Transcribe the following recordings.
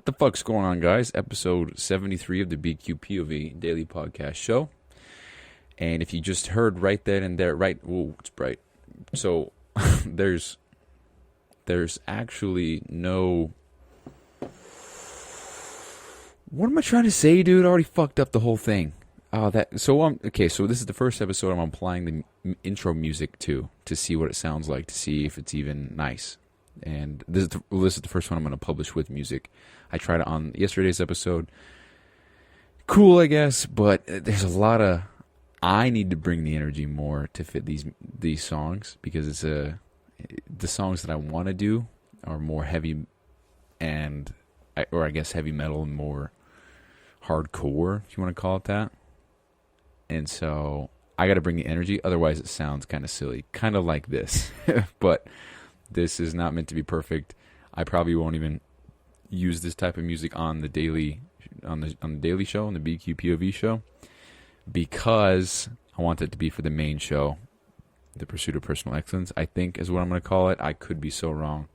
What the fuck's going on, guys? Episode 73 of the bq.POV daily podcast show. And if you just heard right then and there, right, whoa, it's bright. So there's actually no. What am I trying to say, dude? I already fucked up the whole thing. Okay. So this is the first episode I'm applying the intro music to see what it sounds like, to see if it's even nice. And this is the first one I'm going to publish with music. I tried it on yesterday's episode. Cool, I guess, but there's a lot of. I need to bring the energy more to fit these songs, because the songs that I want to do are more heavy or I guess heavy metal and more hardcore, if you want to call it that. And so I got to bring the energy, otherwise it sounds kind of silly, kind of like this. But this is not meant to be perfect. I probably won't even use this type of music on the daily show, on the bq.POV show, because I want it to be for the main show, the pursuit of personal excellence, I think is what I'm going to call it. I could be so wrong,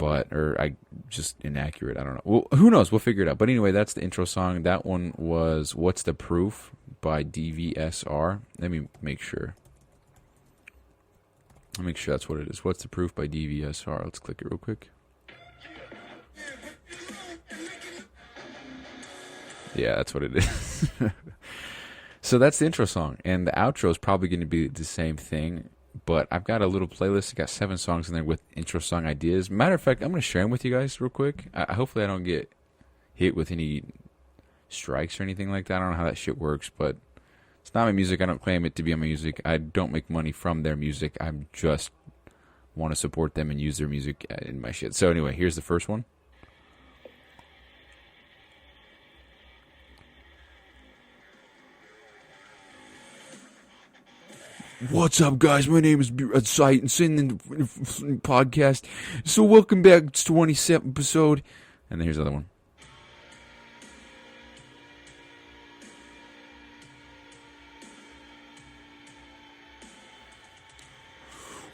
or I just inaccurate. I don't know. Well, who knows? We'll figure it out. But anyway, that's the intro song. That one was "What's the Proof" by DVSR. Let me make sure. I'll make sure that's what it is. "What's the Proof" by DVSR. Let's click it real quick. Yeah, that's what it is. So that's the intro song, and the outro is probably going to be the same thing, but I've got a little playlist. I got 7 songs in there with intro song ideas. Matter of fact, I'm going to share them with you guys real quick. Hopefully I don't get hit with any strikes or anything like that. I don't know how that shit works, but it's not my music. I don't claim it to be my music. I don't make money from their music. I just want to support them and use their music in my shit. So anyway, here's the first one. What's up, guys? My name is Sight and Sin in the podcast. So welcome back. It's 27th episode. And then here's the other one.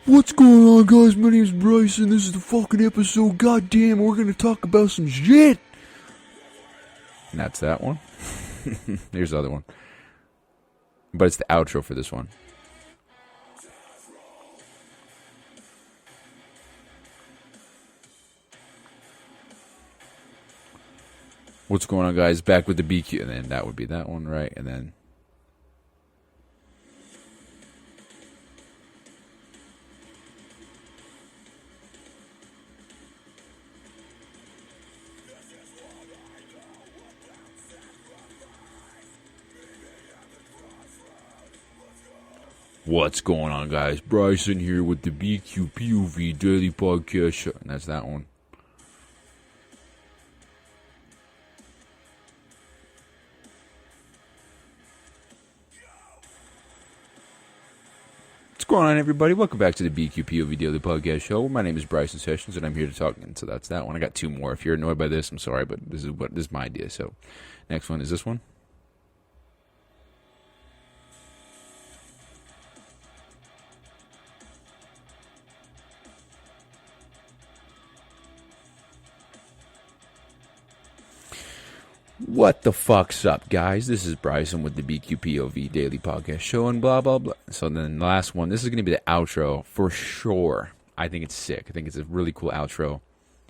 What's going on, guys? My name is Bryson. This is the fucking episode. Goddamn, we're gonna talk about some shit. And that's that one. Here's the other one. But it's the outro for this one. What's going on, guys? Back with the BQ. And then that would be that one, right? And then. What's going on, guys? Bryson here with the bq.POV daily podcast show. And that's that one. What's going on, everybody? Welcome back to the bq.POV daily podcast show. My name is Bryson Sessions, and I'm here to talk. And so that's that one. I got 2 more. If you're annoyed by this, I'm sorry, but this is my idea. So, next one is this one. What the fuck's up, guys? This is Bryson with the bq.POV daily podcast show and blah, blah, blah. So then the last one, this is going to be the outro for sure. I think it's sick. I think it's a really cool outro.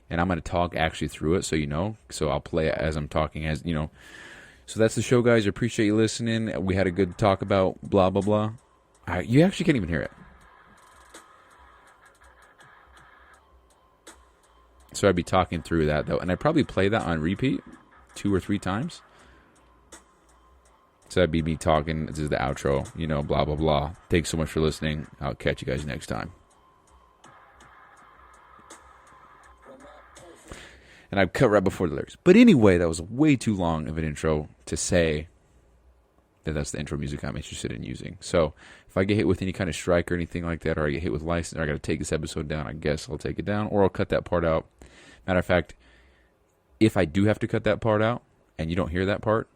And I'm going to talk actually through it, so you know. So I'll play it as I'm talking, as you know. So that's the show, guys. I appreciate you listening. We had a good talk about blah, blah, blah. You actually can't even hear it. So I'd be talking through that, though. And I'd probably play that on repeat 2 or 3 times. So that'd be me talking. This is the outro, you know, blah, blah, blah. Thanks so much for listening. I'll catch you guys next time. And I cut right before the lyrics. But anyway, that was way too long of an intro to say that that's the intro music I'm interested in using. So if I get hit with any kind of strike or anything like that, or I get hit with license, or I got to take this episode down, I guess I'll take it down, or I'll cut that part out. Matter of fact, if I do have to cut that part out and you don't hear that part,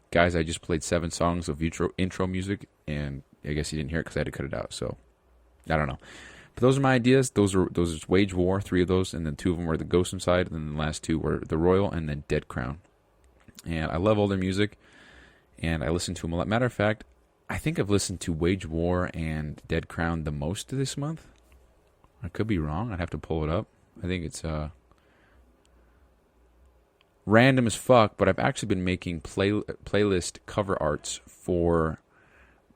guys, I just played 7 songs of intro music, and I guess you didn't hear it because I had to cut it out. So I don't know. But those are my ideas. Those are Wage War, 3 of those, and then 2 of them were the Ghost Inside, and then the last 2 were the Royal and then Dead Crown. And I love all their music, and I listen to them a lot. Matter of fact, I think I've listened to Wage War and Dead Crown the most this month. I could be wrong. I'd have to pull it up. I think it's random as fuck, but I've actually been making playlist cover arts for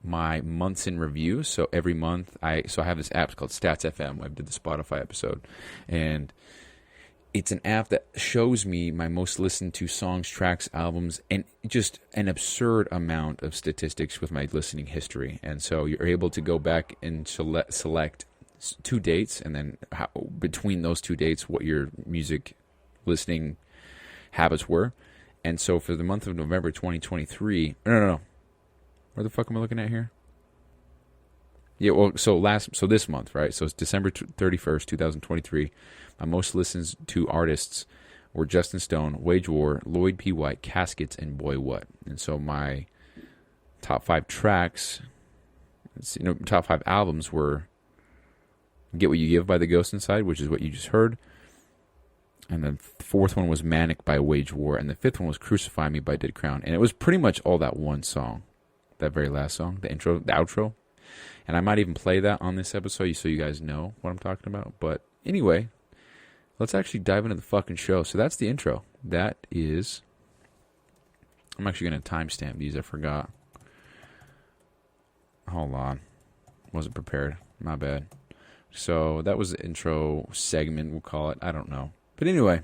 my months in review. So every month, I have this app called Stats FM. I did the Spotify episode, and it's an app that shows me my most listened to songs, tracks, albums, and just an absurd amount of statistics with my listening history. And so you're able to go back and select 2 dates, and then between those 2 dates, what your music listening habits were. And so for the month of November 2023, no. Where the fuck am I looking at here? Yeah, well, so this month, right? So it's December 31st, 2023. My most listened to artists were Justin Stone, Wage War, Lloyd P. White, Caskets, and Boy What. And so my top 5 tracks, top 5 albums were Get What You Give by The Ghost Inside, which is what you just heard. And the 4th one was Manic by Wage War. And the 5th one was Crucify Me by Dead Crown. And it was pretty much all that one song. That very last song. The outro. And I might even play that on this episode so you guys know what I'm talking about. But anyway, let's actually dive into the fucking show. So that's the intro. That is... I'm actually going to timestamp these. I forgot. Hold on. Wasn't prepared. My bad. So that was the intro segment, we'll call it. I don't know. But anyway,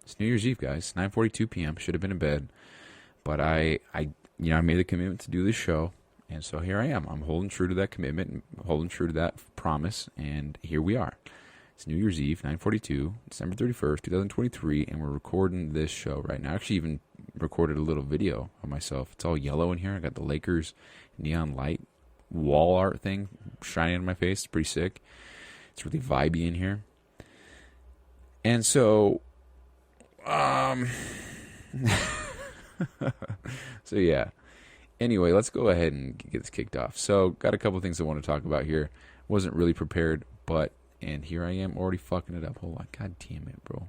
it's New Year's Eve, guys. 9:42 p.m. Should have been in bed. But I made the commitment to do this show. And so here I am. I'm holding true to that commitment, holding true to that promise, and here we are. It's New Year's Eve, 9:42, December 31st, 2023, and we're recording this show right now. I actually even recorded a little video of myself. It's all yellow in here. I got the Lakers neon light wall art thing shining in my face. It's pretty sick. It's really vibey in here. And so, so yeah. Anyway, let's go ahead and get this kicked off. So, got a couple things I want to talk about here. Wasn't really prepared, and here I am already fucking it up. Hold on. God damn it, bro.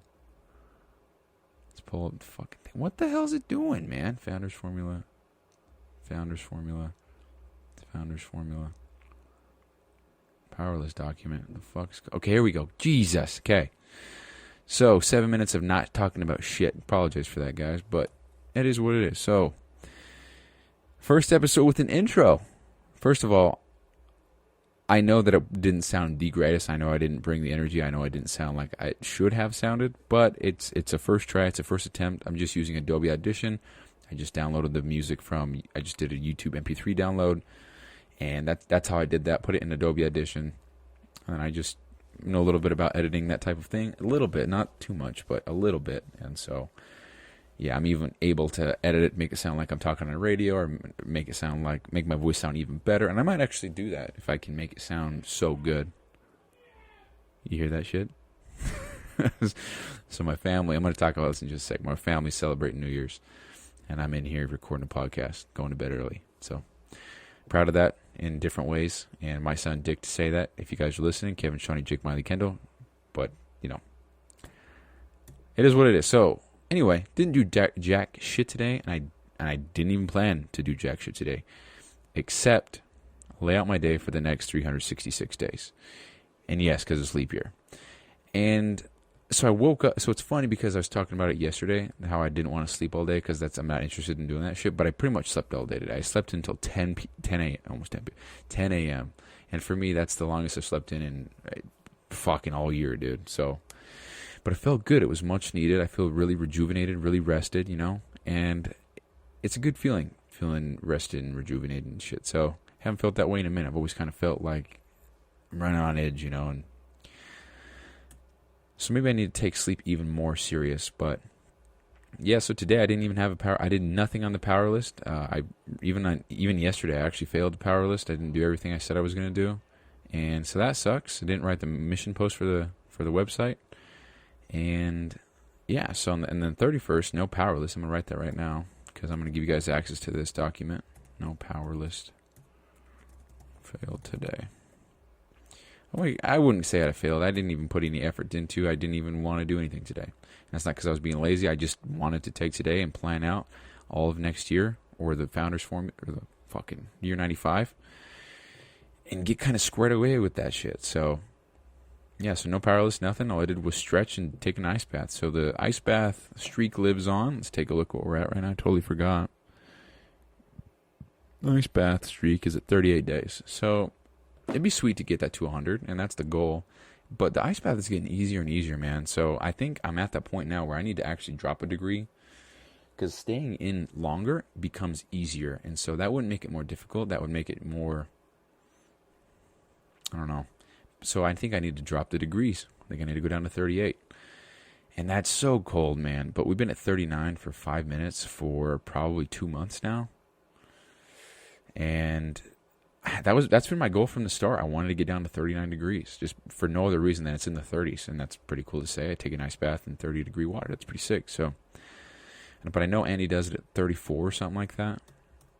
Let's pull up the fucking thing. What the hell is it doing, man? Founders Formula. Powerless document. The fuck's... Okay, here we go. Jesus. Okay. So, 7 minutes of not talking about shit. Apologize for that, guys, but it is what it is. So... First episode with an intro. First of all, I know that it didn't sound the greatest. I know I didn't bring the energy. I know I didn't sound like I should have sounded. But it's a first try. It's a first attempt. I'm just using Adobe Audition. I just downloaded the music I just did a YouTube MP3 download. And that's how I did that. Put it in Adobe Audition. And I just know a little bit about editing, that type of thing. A little bit. Not too much, but a little bit. And so... yeah, I'm even able to edit it, make it sound like I'm talking on the radio, or make my voice sound even better. And I might actually do that if I can make it sound so good. You hear that shit? So my family, I'm going to talk about this in just a sec. My family's celebrating New Year's, and I'm in here recording a podcast, going to bed early. So proud of that in different ways. And my son Dick to say that. If you guys are listening, Kevin, Shawnee, Jake, Miley, Kendall. But, it is what it is. So... anyway, didn't do jack shit today, and I didn't even plan to do jack shit today, except lay out my day for the next 366 days. And yes, because it's leap year. And so I woke up. So it's funny because I was talking about it yesterday, how I didn't want to sleep all day because I'm not interested in doing that shit. But I pretty much slept all day today. I slept until 10 a.m. And for me, that's the longest I've slept in fucking all year, dude. So... but it felt good. It was much needed. I feel really rejuvenated, really rested, and it's a good feeling rested and rejuvenated and shit. So haven't felt that way in a minute. I've always kind of felt like I'm running on edge, and so maybe I need to take sleep even more serious. But yeah, so today I didn't even have I did nothing on the power list. Even yesterday I actually failed the power list. I didn't do everything I said I was going to do, and so that sucks. I didn't write the mission post for the website. And yeah, so and then 31st, no power list. I'm going to write that right now because I'm going to give you guys access to this document. No power list. Failed today. I wouldn't say I failed. I didn't even put any effort into. I didn't even want to do anything today. And that's not because I was being lazy. I just wanted to take today and plan out all of next year, or the Founders Forum, or the fucking year 95, and get kind of squared away with that shit. So, yeah, so no powerless, nothing. All I did was stretch and take an ice bath. So the ice bath streak lives on. Let's take a look what we're at right now. I totally forgot. Ice bath streak is at 38 days. So it'd be sweet to get that to 100, and that's the goal. But the ice bath is getting easier and easier, man. So I think I'm at that point now where I need to actually drop a degree, because staying in longer becomes easier. And so that wouldn't make it more difficult. That would make it more, I don't know. So I think I need to drop the degrees. I think I need to go down to 38. And that's so cold, man. But we've been at 39 for 5 minutes for probably 2 months now. And that's been my goal from the start. I wanted to get down to 39 degrees, just for no other reason than it's in the 30s. And that's pretty cool to say. I take an ice bath in 30-degree water. That's pretty sick. So, but I know Andy does it at 34 or something like that.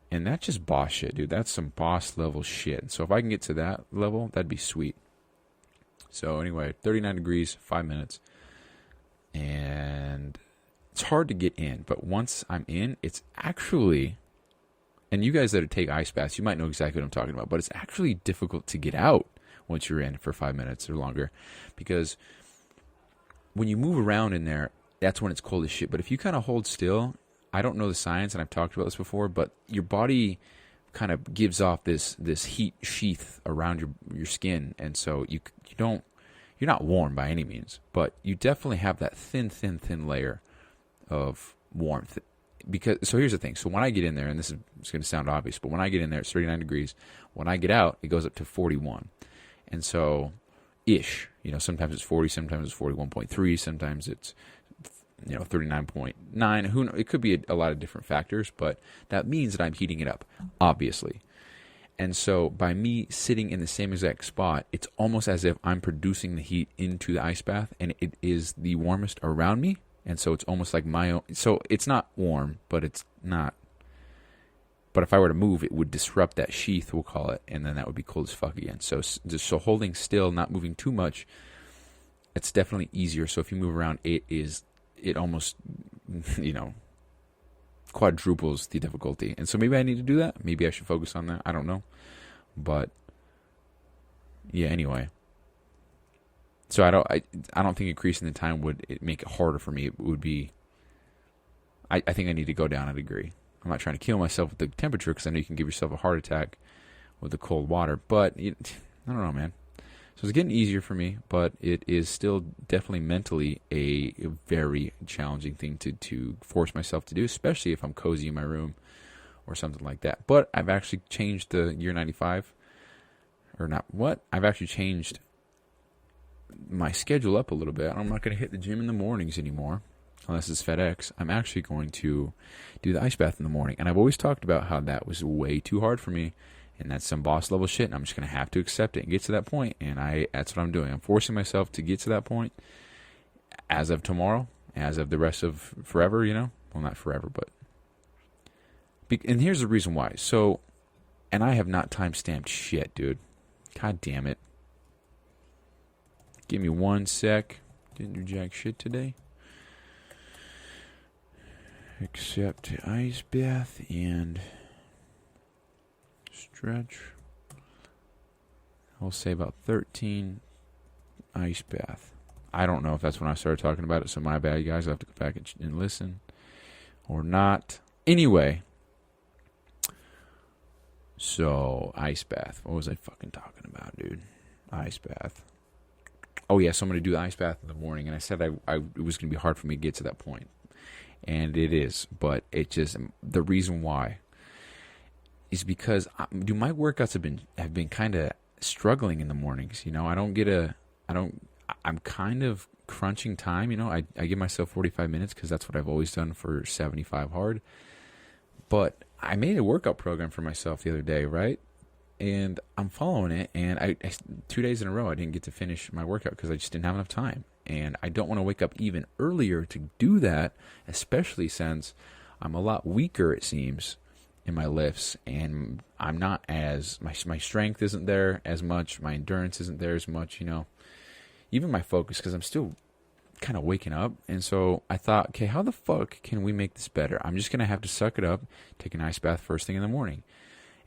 And that's just boss shit, dude. That's some boss level shit. So if I can get to that level, that'd be sweet. So anyway, 39 degrees, 5 minutes. And it's hard to get in. But once I'm in, it's actually, and you guys that take ice baths, you might know exactly what I'm talking about, but it's actually difficult to get out once you're in for 5 minutes or longer. Because when you move around in there, that's when it's cold as shit. But if you kind of hold still, I don't know the science, and I've talked about this before, but your body kind of gives off this heat sheath around your skin, and so you're not warm by any means, but you definitely have that thin layer of warmth. So here's the thing. So when I get in there, and this is going to sound obvious, but when I get in there, it's 39 degrees. When I get out, it goes up to 41. And so, sometimes it's 40, sometimes it's 41.3, sometimes it's 39.9. It could be a lot of different factors, but that means that I'm heating it up, obviously. And so by me sitting in the same exact spot, it's almost as if I'm producing the heat into the ice bath, and it is the warmest around me. And so it's almost like my own. So it's not warm, but it's not. But if I were to move, it would disrupt that sheath, we'll call it, and then that would be cold as fuck again. So holding still, not moving too much, it's definitely easier. So if you move around, it almost, quadruples the difficulty. And so maybe I need to do that. Maybe I should focus on that. I don't know. But yeah, anyway. So I don't think increasing the time would make it harder for me. It would be, I think I need to go down a degree. I'm not trying to kill myself with the temperature, because I know you can give yourself a heart attack with the cold water. But I don't know, man. So it's getting easier for me, but it is still definitely mentally a very challenging thing to force myself to do, especially if I'm cozy in my room or something like that. But I've actually changed the year 95, or not what? I've actually changed my schedule up a little bit. I'm not going to hit the gym in the mornings anymore, unless it's FedEx. I'm actually going to do the ice bath in the morning. And I've always talked about how that was way too hard for me. And that's some boss level shit, and I'm just going to have to accept it and get to that point. And that's what I'm doing. I'm forcing myself to get to that point as of tomorrow, as of the rest of forever, Well, not forever, but. And here's the reason why. So, and I have not time-stamped shit, dude. God damn it. Give me 1 sec. Didn't do jack shit today. Except ice bath and stretch. I'll say about 13 ice bath. I don't know if that's when I started talking about it, so my bad, guys. I'll have to go back and listen. Or not. Anyway. So, ice bath. What was I fucking talking about, dude? Ice bath. Oh, yeah, so I'm going to do the ice bath in the morning. And I said it was going to be hard for me to get to that point. And it is. But it just, the reason why is because my workouts have been kind of struggling in the mornings. I'm kind of crunching time. I give myself 45 minutes because that's what I've always done for 75 hard. But I made a workout program for myself the other day, right? And I'm following it, and I 2 days in a row I didn't get to finish my workout because I just didn't have enough time. And I don't want to wake up even earlier to do that, especially since I'm a lot weaker, it seems, in my lifts, and I'm not as my strength isn't there as much, my endurance isn't there as much, even my focus, because I'm still kind of waking up. And so I thought, okay, how the fuck can we make this better? I'm just gonna have to suck it up, take an ice bath first thing in the morning.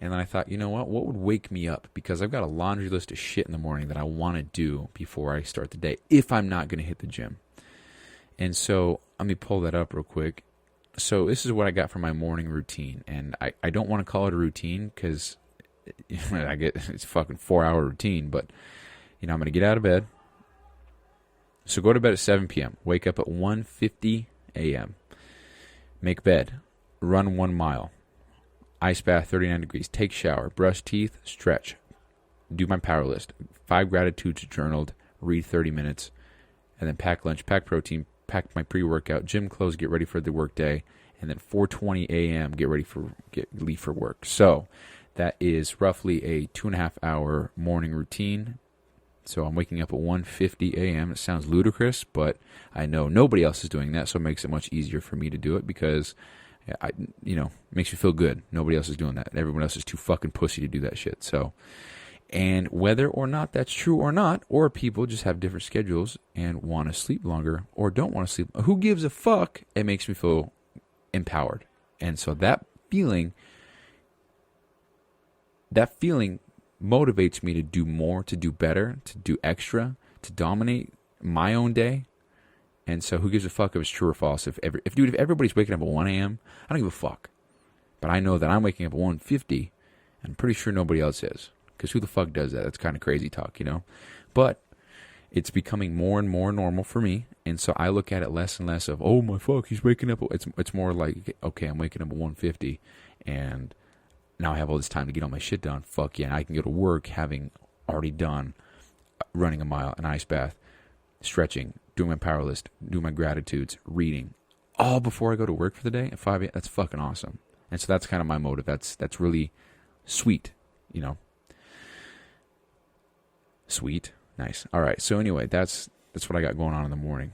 And then I thought, you know what would wake me up? Because I've got a laundry list of shit in the morning that I want to do before I start the day, if I'm not going to hit the gym. And so let me pull that up real quick. So this is what I got for my morning routine. And I don't want to call it a routine because it's a fucking 4-hour routine. But, I'm going to get out of bed. So go to bed at 7 p.m. Wake up at 1:50 a.m. Make bed. Run 1 mile. Ice bath, 39 degrees. Take shower. Brush teeth. Stretch. Do my power list. 5 gratitudes journaled. Read 30 minutes. And then pack lunch, pack protein, pack my pre-workout, gym clothes, get ready for the work day. And then 4:20 a.m. leave for work. So that is roughly a 2.5-hour morning routine. So I'm waking up at 1:50 a.m. It sounds ludicrous, but I know nobody else is doing that, so it makes it much easier for me to do it because makes me feel good. Nobody else is doing that. Everyone else is too fucking pussy to do that shit. So, and whether or not that's true or not, or people just have different schedules and want to sleep longer or don't want to sleep, who gives a fuck? It makes me feel empowered. And so that feeling motivates me to do more, to do better, to do extra, to dominate my own day. And so who gives a fuck if it's true or false? If everybody's waking up at 1 a.m., I don't give a fuck. But I know that I'm waking up at 1:50, and I'm pretty sure nobody else is. Because who the fuck does that? That's kind of crazy talk, But it's becoming more and more normal for me. And so I look at it less and less of, oh my fuck, he's waking up. It's more like, okay, I'm waking up at 1:50, and now I have all this time to get all my shit done. Fuck yeah, and I can go to work having already done running a mile, an ice bath, stretching, doing my power list, doing my gratitudes, reading, all before I go to work for the day at 5 a.m. That's fucking awesome. And so that's kind of my motive. That's really sweet, Sweet. Nice. All right. So anyway, that's what I got going on in the morning.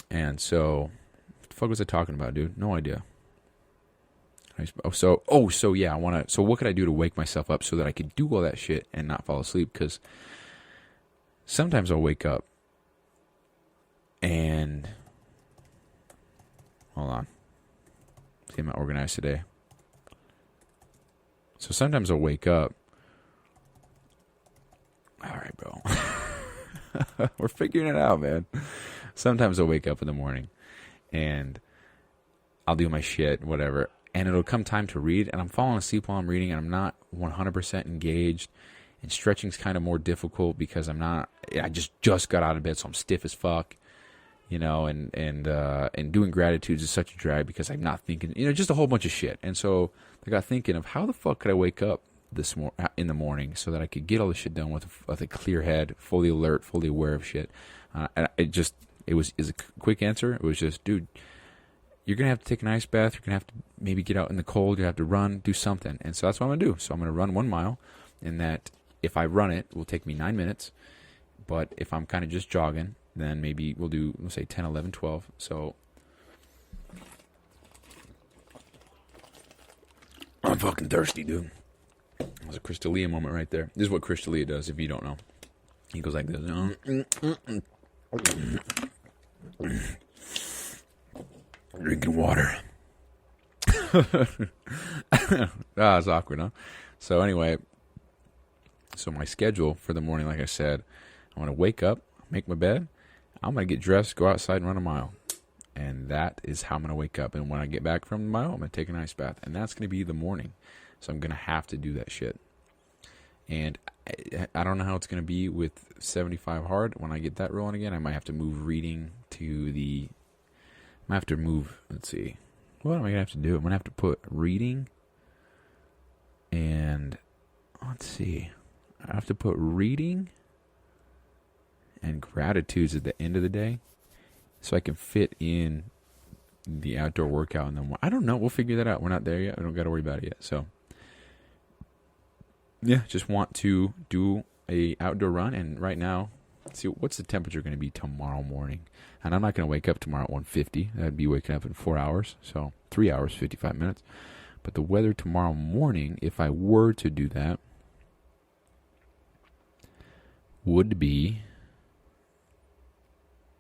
And so, what the fuck was I talking about, dude? No idea. So what could I do to wake myself up so that I could do all that shit and not fall asleep? Because sometimes I'll wake up and hold on. See, I'm not organized today. So sometimes I'll wake up. All right, bro. We're figuring it out, man. Sometimes I'll wake up in the morning and I'll do my shit, whatever. And it'll come time to read, and I'm falling asleep while I'm reading, and I'm not 100% engaged. And stretching's kind of more difficult because I just got out of bed, so I'm stiff as fuck. And doing gratitudes is such a drag because I'm not thinking, just a whole bunch of shit. And so I got thinking of how the fuck could I wake up in the morning so that I could get all this shit done with a clear head, fully alert, fully aware of shit. And it was a quick answer. It was just, dude, you're going to have to take an ice bath. You're going to have to maybe get out in the cold. You have to run, do something. And so that's what I'm going to do. So I'm going to run 1 mile, and that if I run it will take me 9 minutes. But if I'm kind of just jogging, then maybe we'll do, let's say 10, 11, 12. So I'm fucking thirsty, dude. That was a Chris D'Elia moment right there. This is what Chris D'Elia does if you don't know. He goes like this. Drinking water. It's awkward, huh? So anyway, my schedule for the morning, like I said, I'm going to wake up, make my bed, I'm going to get dressed, go outside and run a mile. And that is how I'm going to wake up. And when I get back from the mile, I'm going to take an ice bath. And that's going to be the morning. So I'm going to have to do that shit. And I don't know how it's going to be with 75 hard. When I get that rolling again, I might have to move reading to the... I might have to move... Let's see. What am I going to have to do? I'm going to have to put reading and... Let's see. I have to put reading and gratitudes at the end of the day so I can fit in the outdoor workout. And then I don't know. We'll figure that out. We're not there yet. I don't got to worry about it yet. So... yeah, just want to do a outdoor run, and right now, see what's the temperature going to be tomorrow morning. And I'm not going to wake up tomorrow at 1:50. That'd be waking up in 4 hours, so 3 hours, 55 minutes. But the weather tomorrow morning, if I were to do that, would be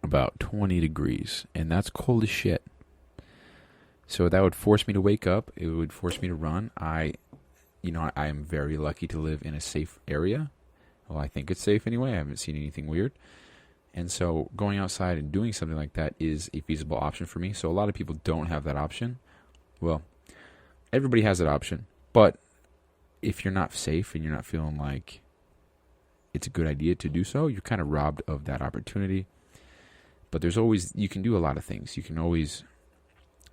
about 20 degrees. And that's cold as shit. So that would force me to wake up. It would force me to run. I am very lucky to live in a safe area. Well, I think it's safe anyway. I haven't seen anything weird. And so going outside and doing something like that is a feasible option for me. So a lot of people don't have that option. Well, everybody has that option. But if you're not safe and you're not feeling like it's a good idea to do so, you're kind of robbed of that opportunity. But you can do a lot of things. You can always,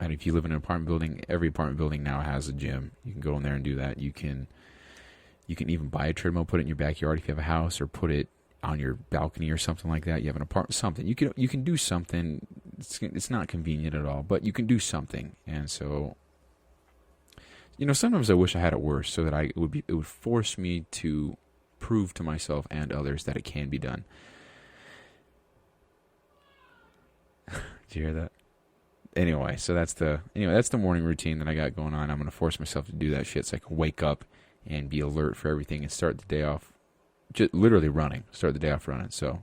and if you live in an apartment building, every apartment building now has a gym. You can go in there and do that. You can even buy a treadmill, put it in your backyard if you have a house, or put it on your balcony or something like that. You have an apartment, something. You can do something. It's not convenient at all, but you can do something. And so, sometimes I wish I had it worse, so that it would force me to prove to myself and others that it can be done. Did you hear that? Anyway, so that's the morning routine that I got going on. I'm going to force myself to do that shit so I can wake up and be alert for everything and start the day off just literally running. Start the day off running. So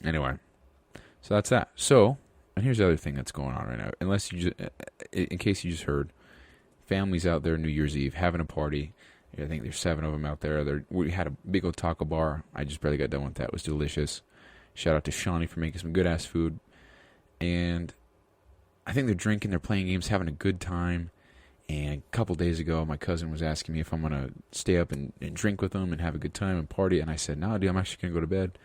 anyway, so that's that. So, and here's the other thing that's going on right now. In case you just heard, families out there New Year's Eve having a party. I think there's 7 of them out there. We had a big old taco bar. I just barely got done with that. It was delicious. Shout out to Schemin for making some good-ass food. And I think they're drinking, they're playing games, having a good time. And a couple days ago, my cousin was asking me if I'm going to stay up and drink with them and have a good time and party. And I said, no, dude, I'm actually going to go to bed.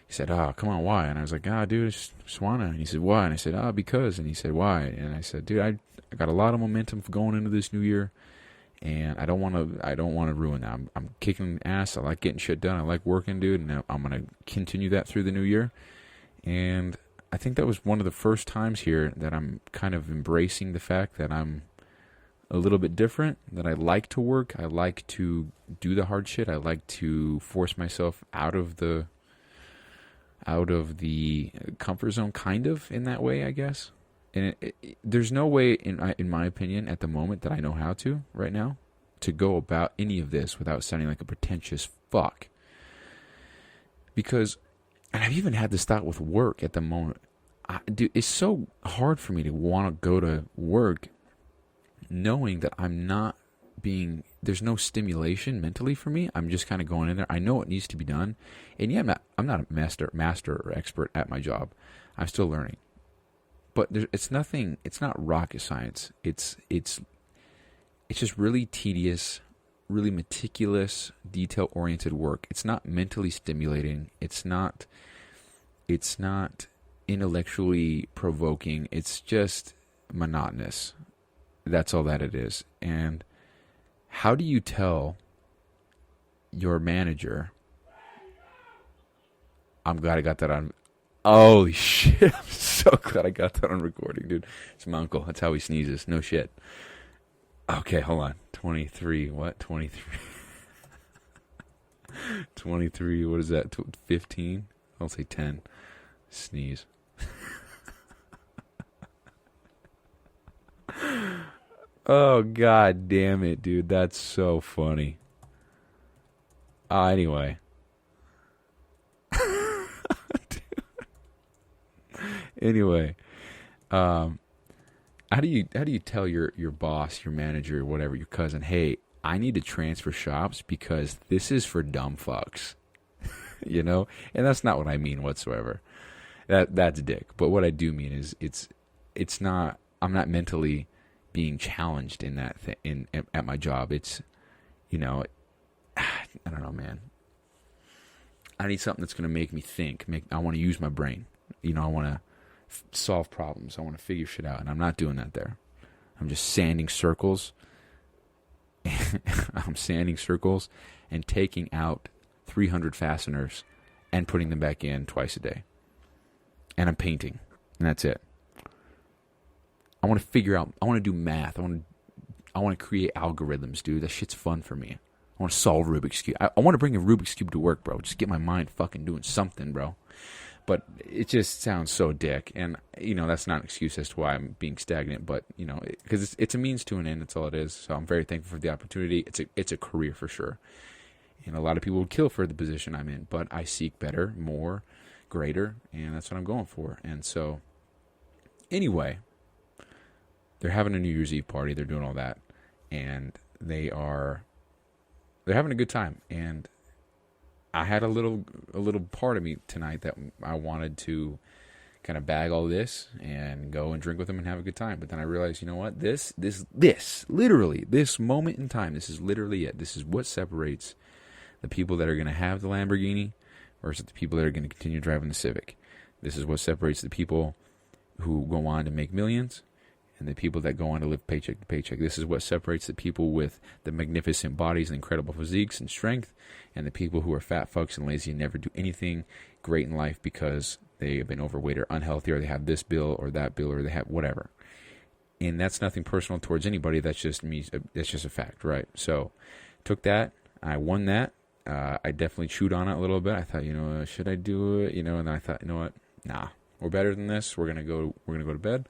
He said, come on, why? And I was like, dude, I just wanna. And he said, why? And I said, because. And he said, why? And I said, dude, I got a lot of momentum for going into this new year. And I don't want to ruin that. I'm kicking ass. I like getting shit done. I like working, dude. And I'm going to continue that through the new year. And I think that was one of the first times here that I'm kind of embracing the fact that I'm a little bit different, that I like to work. I like to do the hard shit. I like to force myself out of the comfort zone, kind of, in that way, I guess. And there's no way, in my opinion, at the moment that I know how to, right now, to go about any of this without sounding like a pretentious fuck. Because, and I've even had this thought with work at the moment. Dude, it's so hard for me to want to go to work knowing that there's no stimulation mentally for me. I'm just kind of going in there. I know what needs to be done. And yeah, I'm not a master or expert at my job. I'm still learning. But it's not rocket science. It's just really tedious, really meticulous, detail-oriented work. It's not mentally stimulating. It's not intellectually provoking. It's just monotonous. That's all that it is. And how do you tell your manager, I'm glad I got that on. Holy shit, I'm so glad I got that on recording, dude. It's my uncle. That's how he sneezes. No shit. Okay, hold on. 23, what? 23. 23, what is that? 15? I'll say 10. Sneeze. Oh, god damn it, dude. That's so funny. Anyway. Anyway, how do you tell your boss, your manager, whatever, your cousin, hey, I need to transfer shops because this is for dumb fucks, And that's not what I mean whatsoever. That's dick. But what I do mean is it's not. I'm not mentally being challenged in that at my job. It's, I don't know, man. I need something that's going to make me think. I want to use my brain. I want to solve problems. I want to figure shit out, and I'm not doing that there. I'm just sanding circles. I'm sanding circles and taking out 300 fasteners and putting them back in twice a day. And I'm painting, and that's it. I want to figure out. I want to do math. I want to create algorithms, dude. That shit's fun for me. I want to solve Rubik's Cube. I want to bring a Rubik's Cube to work, bro. Just get my mind fucking doing something, bro. But it just sounds so dick, and that's not an excuse as to why I'm being stagnant. But because it's a means to an end, that's all it is. So I'm very thankful for the opportunity. It's a career for sure, and a lot of people would kill for the position I'm in. But I seek better, more, greater, and that's what I'm going for. And so, anyway, they're having a New Year's Eve party. They're doing all that, and they're having a good time. And I had a little part of me tonight that I wanted to kind of bag all this and go and drink with them and have a good time. But then I realized, you know what? This literally, this moment in time, this is literally it. This is what separates the people that are going to have the Lamborghini versus the people that are going to continue driving the Civic. This is what separates the people who go on to make millions and the people that go on to live paycheck to paycheck. This is what separates the people with the magnificent bodies and incredible physiques and strength, and the people who are fat fucks and lazy and never do anything great in life because they have been overweight or unhealthy, or they have this bill or that bill, or they have whatever. And that's nothing personal towards anybody. That's just me. That's just a fact, right? So, took that. I won that. I definitely chewed on it a little bit. I thought, should I do it? And then I thought, you know what? Nah, we're better than this. We're gonna go to bed.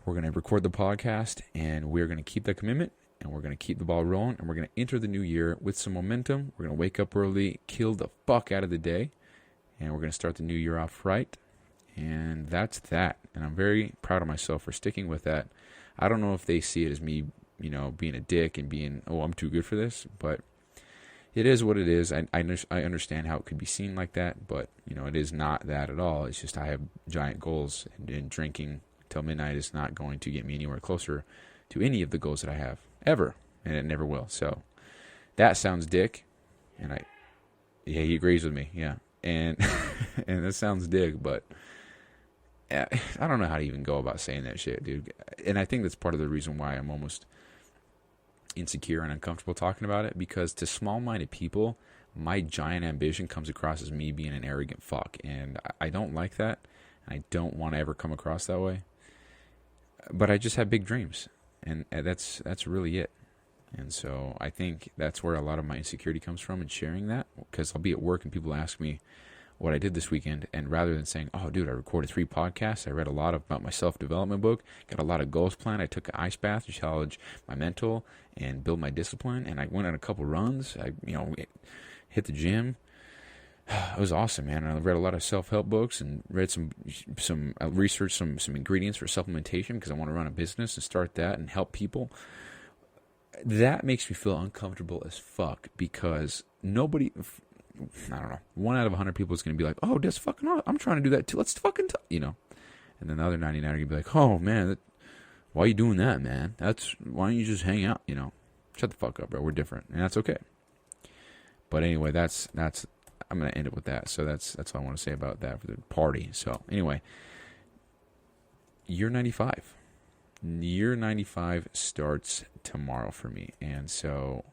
We're going to record the podcast, and we're going to keep that commitment, and we're going to keep the ball rolling, and we're going to enter the new year with some momentum. We're going to wake up early, kill the fuck out of the day, and we're going to start the new year off right. And that's that. And I'm very proud of myself for sticking with that. I don't know if they see it as me, being a dick and being, I'm too good for this, but it is what it is. I understand how it could be seen like that, but, it is not that at all. It's just I have giant goals, and drinking till midnight is not going to get me anywhere closer to any of the goals that I have ever, and it never will. So that sounds dick, and he agrees with me, yeah, and and that sounds dick, but I don't know how to even go about saying that shit, dude. And I think that's part of the reason why I'm almost insecure and uncomfortable talking about it, because to small-minded people, my giant ambition comes across as me being an arrogant fuck, and I don't like that. I don't want to ever come across that way. But I just have big dreams, and that's really it. And so I think that's where a lot of my insecurity comes from, and sharing that, because I'll be at work and people ask me what I did this weekend, and rather than saying, oh, dude, I recorded 3 podcasts, I read a lot about my self-development book, got a lot of goals planned, I took an ice bath to challenge my mental and build my discipline, and I went on a couple runs, I hit the gym. It was awesome, man. I read a lot of self-help books and read I researched some ingredients for supplementation because I want to run a business and start that and help people. That makes me feel uncomfortable as fuck, because nobody, I don't know, 1 out of 100 people is going to be like, oh, that's fucking awesome. I'm trying to do that too. Let's fucking, And then the other 99 are going to be like, oh, man, why are you doing that, man? Why don't you just hang out, Shut the fuck up, bro. We're different, and that's okay. But anyway, that's I'm going to end it with that. So that's all I want to say about that for the party. So anyway, year 95. Year 95 starts tomorrow for me. And so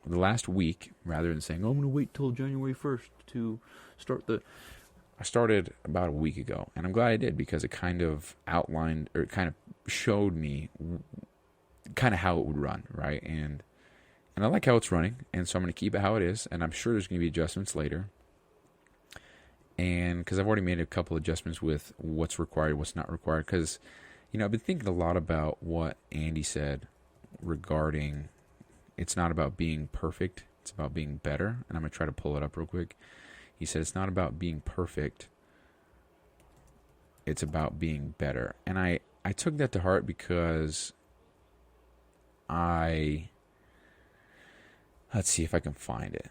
the last week, rather than saying, I'm going to wait till January 1st to start I started about a week ago. And I'm glad I did, because it kind of outlined, or it kind of showed me kind of how it would run, right? And I like how it's running. And so I'm going to keep it how it is. And I'm sure there's going to be adjustments later. And because I've already made a couple adjustments with what's required, what's not required. Because, I've been thinking a lot about what Andy said regarding it's not about being perfect, it's about being better. And I'm going to try to pull it up real quick. He said it's not about being perfect, it's about being better. And I took that to heart, because let's see if I can find it.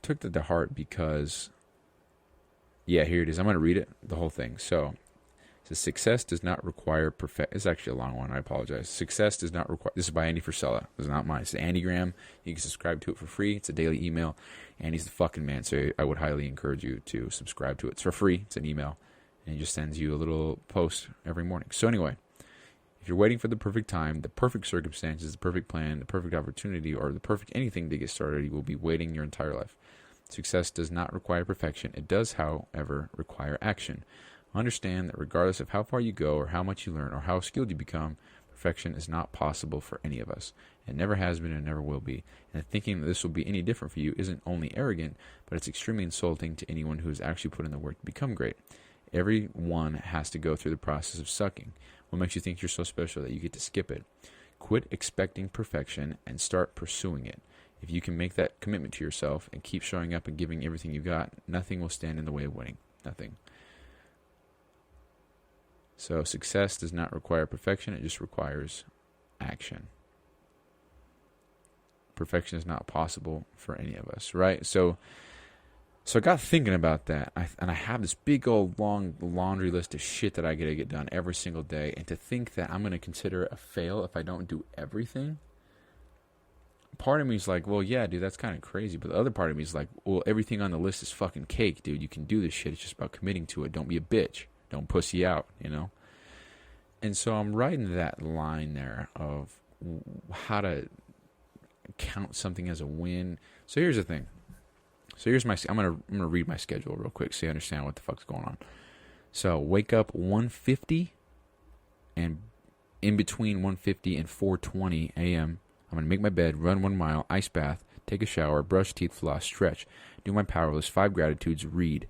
Took that to heart because, here it is. I'm going to read it, the whole thing. So, it says, success does not require perfect. It's actually a long one. I apologize. Success does not require. This is by Andy Frisella. This is not mine. It's Andy Graham. You can subscribe to it for free. It's a daily email. Andy's the fucking man. So I would highly encourage you to subscribe to it. It's for free. It's an email, and he just sends you a little post every morning. So anyway, if you're waiting for the perfect time, the perfect circumstances, the perfect plan, the perfect opportunity, or the perfect anything to get started, you will be waiting your entire life. Success does not require perfection. It does, however, require action. Understand that regardless of how far you go, or how much you learn, or how skilled you become, Perfection is not possible for any of us. It never has been and never will be. And thinking that this will be any different for you isn't only arrogant, but it's extremely insulting to anyone who has actually put in the work to become great. Everyone has to go through the process of sucking. What makes you think you're so special that you get to skip it? Quit expecting perfection and start pursuing it. If you can make that commitment to yourself and keep showing up and giving everything you got, nothing will stand in the way of winning. Nothing. So success does not require perfection. It just requires action. Perfection is not possible for any of us, right? So I got thinking about that, and I have this big old long laundry list of shit that I gotta get done every single day, and to think that I'm gonna consider it a fail if I don't do everything, part of me is like, well, yeah, dude, that's kind of crazy, but the other part of me is like, well, everything on the list is fucking cake, dude. You can do this shit. It's just about committing to it. Don't be a bitch. Don't pussy out, you know? And so I'm writing that line there of how to count something as a win. So here's the thing. So here's I'm gonna read my schedule real quick so you understand what the fuck's going on. So wake up 1:50, and in between 1:50 and 4:20 a.m., I'm gonna make my bed, run 1 mile, ice bath, take a shower, brush teeth, floss, stretch, do my power list, 5 gratitudes, read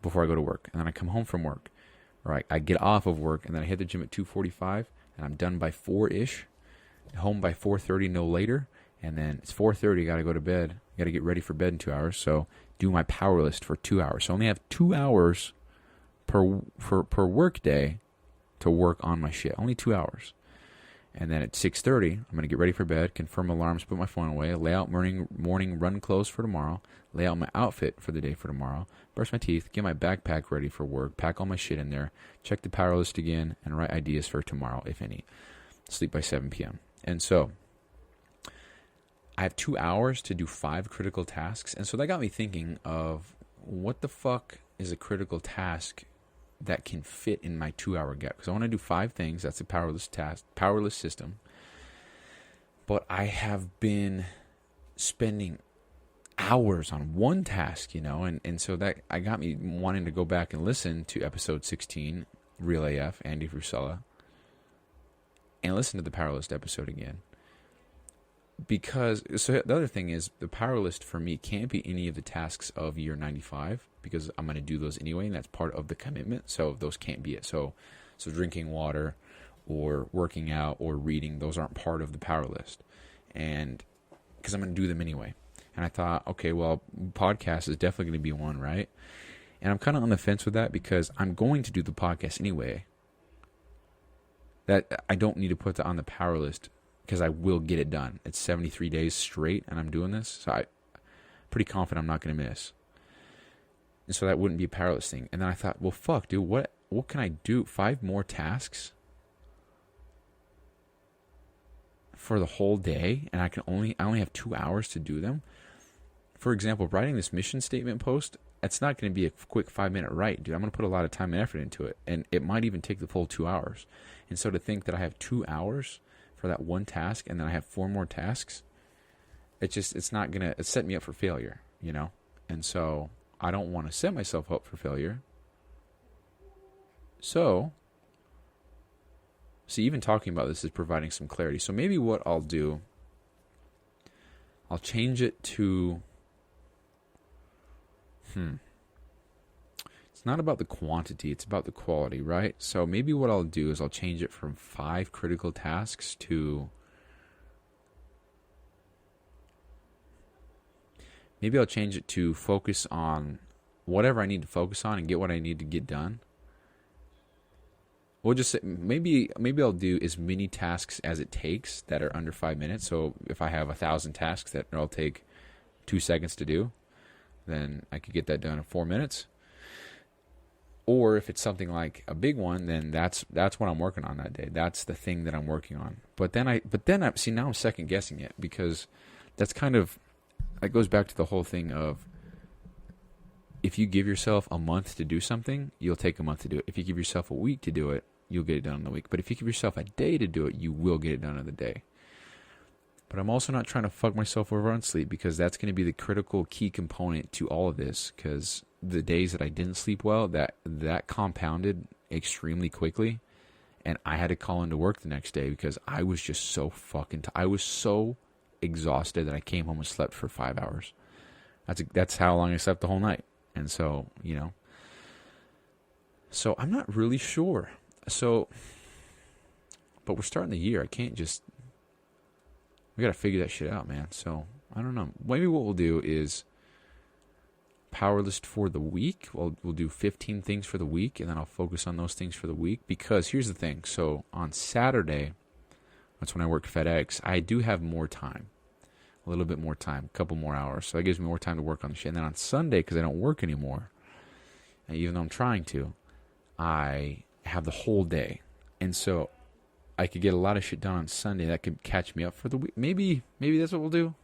before I go to work, and then I come home from work. Right, I get off of work, and then I hit the gym at 2:45, and I'm done by 4-ish, home by 4:30, no later, and then it's 4:30, got to go to bed, got to get ready for bed in 2 hours, so do my power list for 2 hours. So I only have 2 hours per work day to work on my shit, only 2 hours. And then at 6:30, I'm going to get ready for bed, confirm alarms, put my phone away, lay out morning run clothes for tomorrow, lay out my outfit for the day for tomorrow, brush my teeth, get my backpack ready for work, pack all my shit in there, check the power list again, and write ideas for tomorrow, if any. Sleep by 7 p.m. And so I have 2 hours to do 5 critical tasks. And so that got me thinking of what the fuck is a critical task that can fit in my 2-hour gap, because I want to do 5 things. That's a powerless system. But I have been spending hours on one task, you know, and so that I got me wanting to go back and listen to episode 16, Real AF, Andy Frisella, and listen to the power list episode again. Because, so the other thing is, the power list for me can't be any of the tasks of year 95, because I'm going to do those anyway, and that's part of the commitment, so those can't be it. So drinking water, or working out, or reading, those aren't part of the power list, and because I'm going to do them anyway. And I thought, okay, well, podcast is definitely going to be one, right? And I'm kind of on the fence with that, because I'm going to do the podcast anyway. That I don't need to put that on the power list, because I will get it done. It's 73 days straight, and I'm doing this, so I'm pretty confident I'm not going to miss. And so that wouldn't be a powerless thing. And then I thought, well, fuck, dude, what can I do? 5 more tasks for the whole day, and I only have 2 hours to do them. For example, writing this mission statement post, it's not going to be a quick 5-minute write, dude. I'm going to put a lot of time and effort into it, and it might even take the full 2 hours. And so to think that I have 2 hours for that one task, and then I have 4 more tasks, it's not going to set me up for failure, you know? And so I don't want to set myself up for failure. So even talking about this is providing some clarity. So maybe what I'll do, I'll change it to, it's not about the quantity, it's about the quality, right? So maybe what I'll do is I'll change it from 5 critical tasks to, maybe I'll change it to focus on whatever I need to focus on and get what I need to get done. We'll just say, maybe I'll do as many tasks as it takes that are under 5 minutes. So if I have 1,000 tasks that will take 2 seconds to do, then I could get that done in 4 minutes. Or if it's something like a big one, then that's what I'm working on that day. That's the thing that I'm working on. But then I see, now I'm second guessing it, because that's kind of, that goes back to the whole thing of, if you give yourself a month to do something, you'll take a month to do it. If you give yourself a week to do it, you'll get it done in the week. But if you give yourself a day to do it, you will get it done in the day. But I'm also not trying to fuck myself over on sleep, because that's going to be the critical key component to all of this, because the days that I didn't sleep well, that compounded extremely quickly, And I had to call into work the next day because I was just so fucking I was so exhausted that I came home and slept for 5 hours. That's how long I slept the whole night. And so, so I'm not really sure. So, but we're starting the year. I can't just, we got to figure that shit out, man. So I don't know. Maybe what we'll do is power list for the week. We'll do 15 things for the week, and then I'll focus on those things for the week. Because here's the thing. So on Saturday, that's when I work FedEx, I do have more time. A little bit more time, a couple more hours. So that gives me more time to work on the shit. And then on Sunday, because I don't work anymore, and even though I'm trying to, I have the whole day. And so I could get a lot of shit done on Sunday that could catch me up for the week. Maybe that's what we'll do.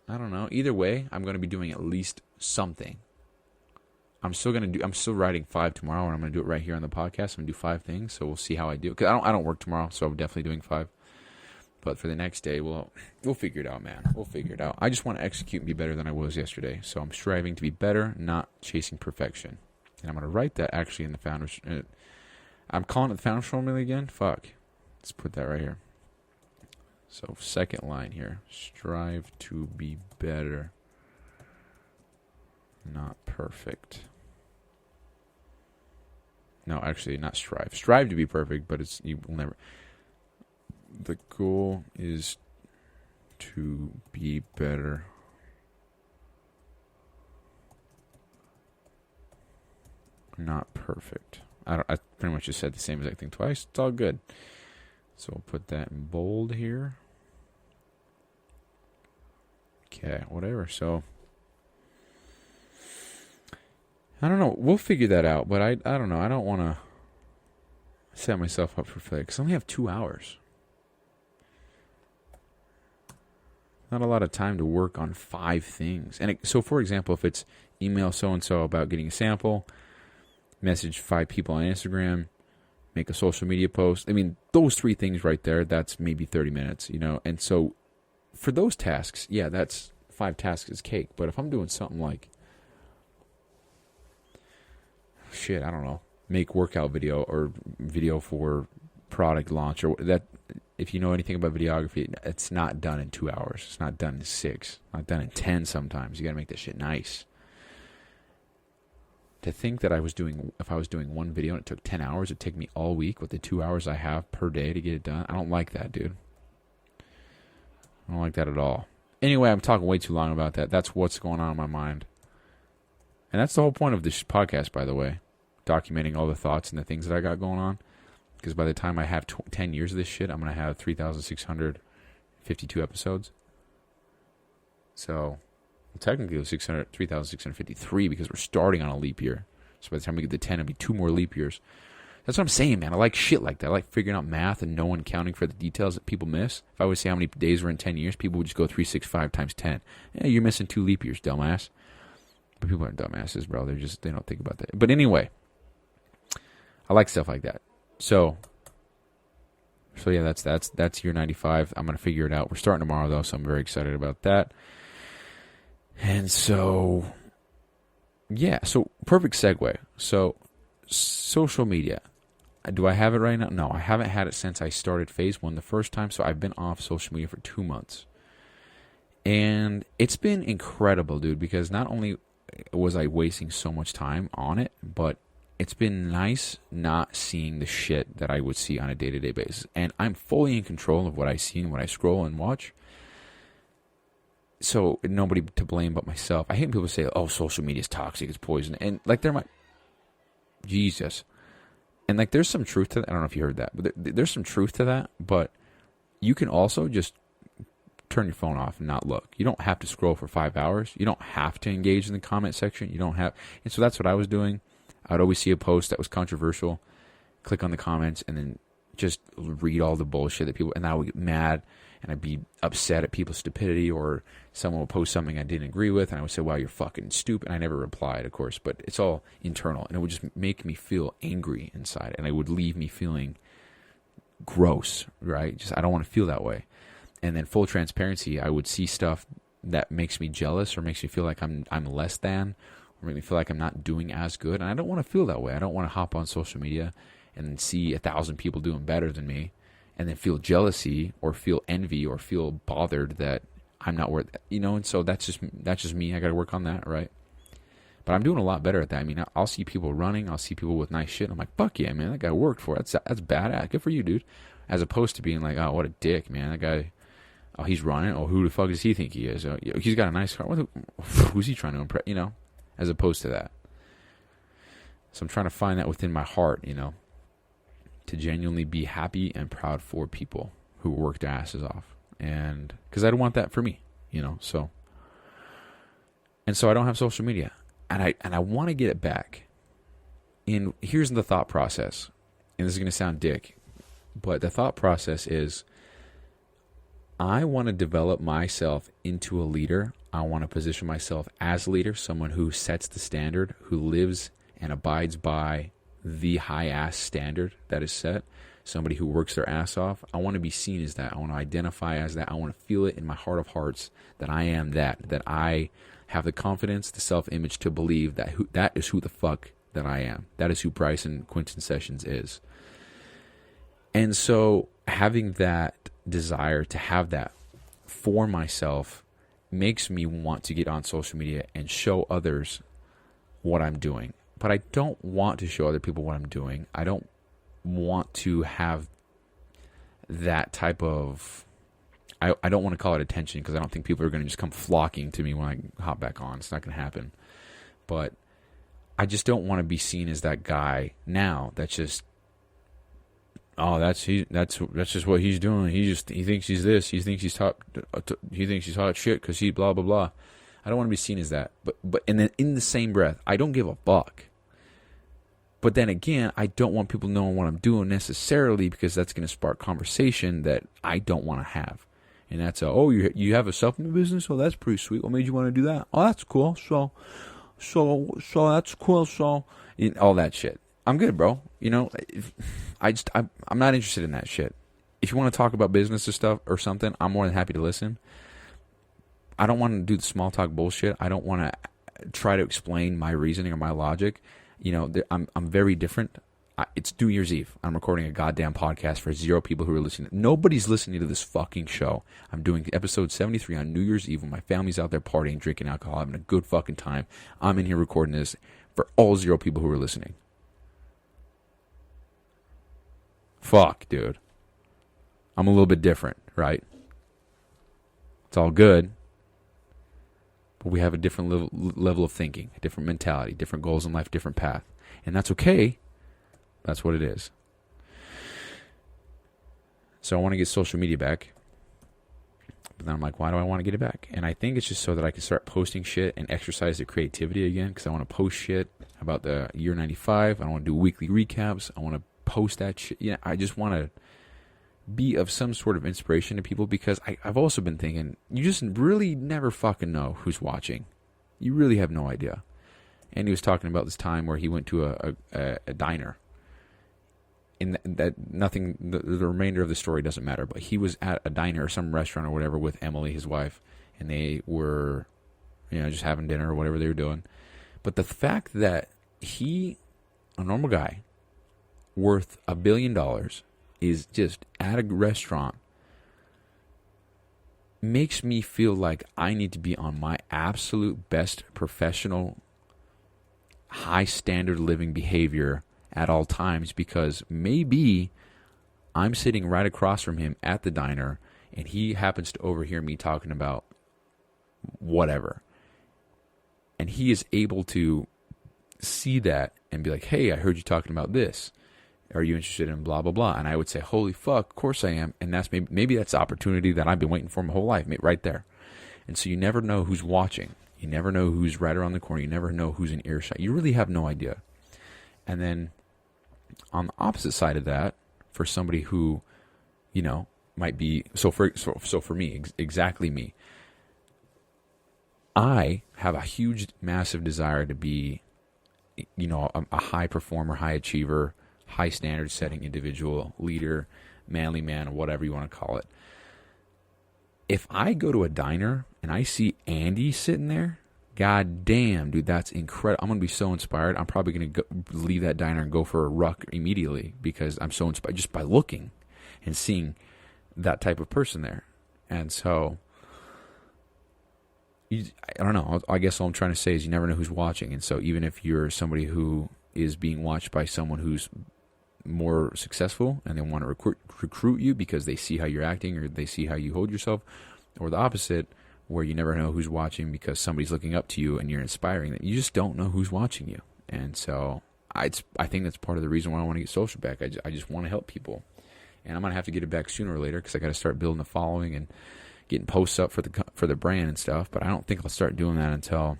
I don't know. Either way, I'm going to be doing at least something. I'm still writing 5 tomorrow, and I'm going to do it right here on the podcast. I'm going to do 5 things, so we'll see how I do. Because I don't work tomorrow, so I'm definitely doing 5. But for the next day, we'll figure it out, man. We'll figure it out. I just want to execute and be better than I was yesterday. So I'm striving to be better, not chasing perfection. And I'm going to write that actually in the founders. I'm calling it the founders formula again. Fuck. Let's put that right here. So second line here. Strive to be better, not perfect. No, actually, not strive. Strive to be perfect, but you will never. The goal is to be better. Not perfect. I pretty much just said the same exact thing twice. It's all good. So we'll put that in bold here. Okay, whatever. So I don't know. We'll figure that out. But I don't know. I don't want to set myself up for failure because I only have 2 hours. Not a lot of time to work on 5 things. And so, for example, if it's email so-and-so about getting a sample, message 5 people on Instagram, make a social media post. I mean, those 3 things right there, that's maybe 30 minutes, And so for those tasks, yeah, that's 5 tasks is cake. But if I'm doing something like, shit, I don't know, make workout video or video for product launch or that, if you know anything about videography, it's not done in 2 hours. It's not done in 6. Not done in 10 sometimes. You got to make that shit nice. To think that if I was doing one video and it took 10 hours, it'd take me all week with the 2 hours I have per day to get it done. I don't like that, dude. I don't like that at all. Anyway, I'm talking way too long about that. That's what's going on in my mind. And that's the whole point of this podcast, by the way. Documenting all the thoughts and the things that I got going on. Because by the time I have 10 years of this shit, I'm going to have 3,652 episodes. So, technically, it was 3,653 because we're starting on a leap year. So by the time we get to 10, it'll be 2 more leap years. That's what I'm saying, man. I like shit like that. I like figuring out math and no one counting for the details that people miss. If I would say how many days were in 10 years, people would just go 365 times 10. Yeah, you're missing 2 leap years, dumbass. But people aren't dumbasses, bro. They don't think about that. But anyway, I like stuff like that. So yeah, that's year 95. I'm going to figure it out. We're starting tomorrow, though, so I'm very excited about that. And so, yeah, so perfect segue. So, social media. Do I have it right now? No, I haven't had it since I started phase 1 the first time, so I've been off social media for 2 months. And it's been incredible, dude, because not only was I wasting so much time on it, but it's been nice not seeing the shit that I would see on a day-to-day basis. And I'm fully in control of what I see and what I scroll and watch. So, nobody to blame but myself. I hate when people say, oh, social media is toxic, it's poison. And, like, Jesus. And, like, there's some truth to that. I don't know if you heard that. But there's some truth to that. But you can also just turn your phone off and not look. You don't have to scroll for 5 hours. You don't have to engage in the comment section. You don't have... And so that's what I was doing. I would always see a post that was controversial, click on the comments, and then just read all the bullshit that people... And I would get mad, and I'd be upset at people's stupidity, or someone would post something I didn't agree with, and I would say, wow, you're fucking stupid. And I never replied, of course, but it's all internal. And it would just make me feel angry inside, and it would leave me feeling gross, right? Just I don't want to feel that way. And then full transparency, I would see stuff that makes me jealous or makes me feel like I'm less than, or make me feel like I'm not doing as good. And I don't want to feel that way. I don't want to hop on social media and then see 1,000 people doing better than me, and then feel jealousy or feel envy or feel bothered that I'm not worth, and so that's just me. I got to work on that, right? But I'm doing a lot better at that. I mean, I'll see people running, I'll see people with nice shit. I'm like, fuck yeah, man, that guy worked for it. That's badass. Good for you, dude. As opposed to being like, oh, what a dick, man. That guy, oh, he's running. Oh, who the fuck does he think he is? Oh, he's got a nice car. Who's he trying to impress? As opposed to that. So I'm trying to find that within my heart, to genuinely be happy and proud for people who work their asses off. And because I don't want that for me, so. And so I don't have social media. And I want to get it back. And here's the thought process. And this is going to sound dick, but the thought process is I want to develop myself into a leader. I want to position myself as a leader, someone who sets the standard, who lives and abides by the high-ass standard that is set, somebody who works their ass off. I want to be seen as that. I want to identify as that. I want to feel it in my heart of hearts that I am that I have the confidence, the self-image to believe that that is who the fuck that I am. That is who Bryson Quinton Sessions is. And so having that desire to have that for myself makes me want to get on social media and show others what I'm doing. But I don't want to show other people what I'm doing. I don't want to have that type of... I don't want to call it attention because I don't think people are going to just come flocking to me when I hop back on. It's not going to happen. But I just don't want to be seen as that guy now that's just, oh, that's just what he's doing. He thinks he's this. He thinks he's hot shit because he blah blah blah. I don't want to be seen as that. But and then in the same breath, I don't give a fuck. But then again, I don't want people knowing what I'm doing necessarily because that's going to spark conversation that I don't want to have. And that's you have a supplement business? Oh, that's pretty sweet. What made you want to do that? Oh, that's cool. So that's cool. So all that shit. I'm good, bro. I'm not interested in that shit. If you want to talk about business or stuff or something, I'm more than happy to listen. I don't want to do the small talk bullshit. I don't want to try to explain my reasoning or my logic. I'm very different. It's New Year's Eve. I'm recording a goddamn podcast for 0 people who are listening. Nobody's listening to this fucking show. I'm doing episode 73 on New Year's Eve when my family's out there partying, drinking alcohol, having a good fucking time. I'm in here recording this for all 0 people who are listening. Fuck, dude. I'm a little bit different, right? It's all good. But we have a different level of thinking, a different mentality, different goals in life, different path. And that's okay. That's what it is. So I want to get social media back. But then I'm like, why do I want to get it back? And I think it's just so that I can start posting shit and exercise the creativity again. Because I want to post shit about the year 95. I want to do weekly recaps. I want to post that shit. I just want to be of some sort of inspiration to people. Because I've also been thinking, you just really never fucking know who's watching. You really have no idea. And he was talking about this time where he went to a diner. In that nothing, the remainder of the story doesn't matter, but he was at a diner or some restaurant or whatever with Emily, his wife, and they were, just having dinner or whatever they were doing. But the fact that he, a normal guy, worth $1 billion, is just at a restaurant makes me feel like I need to be on my absolute best professional, high standard living behavior at all times, because maybe I'm sitting right across from him at the diner and he happens to overhear me talking about whatever. And he is able to see that and be like, hey, I heard you talking about this. Are you interested in blah, blah, blah? And I would say, holy fuck, of course I am. And that's maybe that's the opportunity that I've been waiting for my whole life, right there. And so you never know who's watching. You never know who's right around the corner. You never know who's in earshot. You really have no idea. And then on the opposite side of that, for somebody who, might be, so for me, exactly me, I have a huge, massive desire to be, a high performer, high achiever, high standard setting individual, leader, manly man, whatever you want to call it. If I go to a diner and I see Andy sitting there God damn, dude, that's incredible. I'm going to be so inspired. I'm probably going to leave that diner and go for a ruck immediately because I'm so inspired just by looking and seeing that type of person there. And so, I don't know. I guess all I'm trying to say is you never know who's watching. And so even if you're somebody who is being watched by someone who's more successful and they want to recruit you because they see how you're acting or they see how you hold yourself, or the opposite, where you never know who's watching because somebody's looking up to you and you're inspiring them. You just don't know who's watching you. And so I think that's part of the reason why I want to get social back. I just want to help people. And I'm going to have to get it back sooner or later because I got to start building the following and getting posts up for the brand and stuff. But I don't think I'll start doing that until...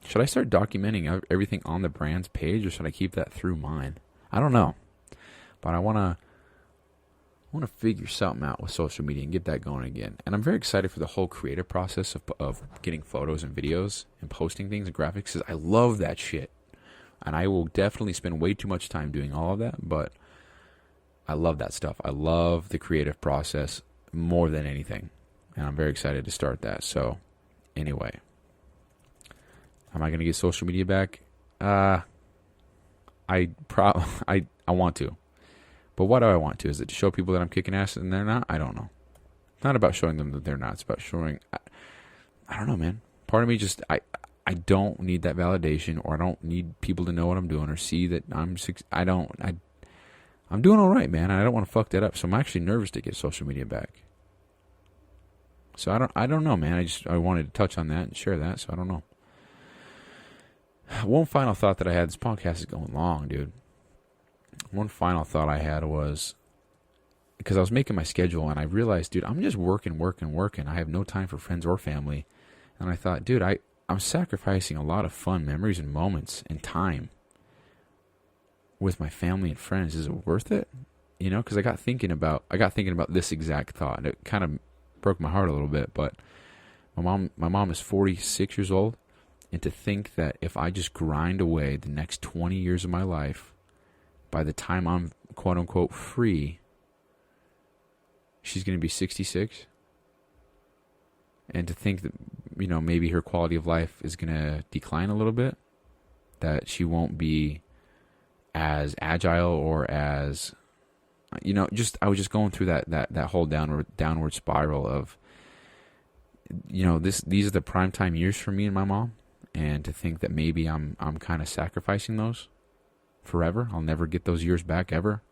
Should I start documenting everything on the brand's page, or should I keep that through mine? I don't know. But I want to figure something out with social media and get that going again. And I'm very excited for the whole creative process of getting photos and videos and posting things and graphics, because I love that shit. And I will definitely spend way too much time doing all of that, but I love that stuff. I love the creative process more than anything. And I'm very excited to start that. So, anyway. Am I going to get social media back? I want to. But why do I want to? Is it to show people that I'm kicking ass and they're not? I don't know. It's not about showing them that they're not. It's about showing... I don't know, man. Part of me just... I don't need that validation, or I don't need people to know what I'm doing or see that I'm doing all right, man. I don't want to fuck that up. So I'm actually nervous to get social media back. So I don't know, man. I wanted to touch on that and share that, so I don't know. One final thought that I had, this podcast is going long, dude. One final thought I had was, because I was making my schedule and I realized, dude, I'm just working. I have no time for friends or family. And I thought, dude, I'm sacrificing a lot of fun memories and moments and time with my family and friends. Is it worth it? You know, because I got thinking about this exact thought, and it kind of broke my heart a little bit. But my mom is 46 years old. And to think that if I just grind away the next 20 years of my life, by the time I'm quote-unquote free, she's going to be 66. And to think that, you know, maybe her quality of life is going to decline a little bit, that she won't be as agile or as, you know, I was just going through that whole downward spiral of, you know, these are the prime time years for me and my mom. And to think that maybe I'm kind of sacrificing those forever. I'll never get those years back ever.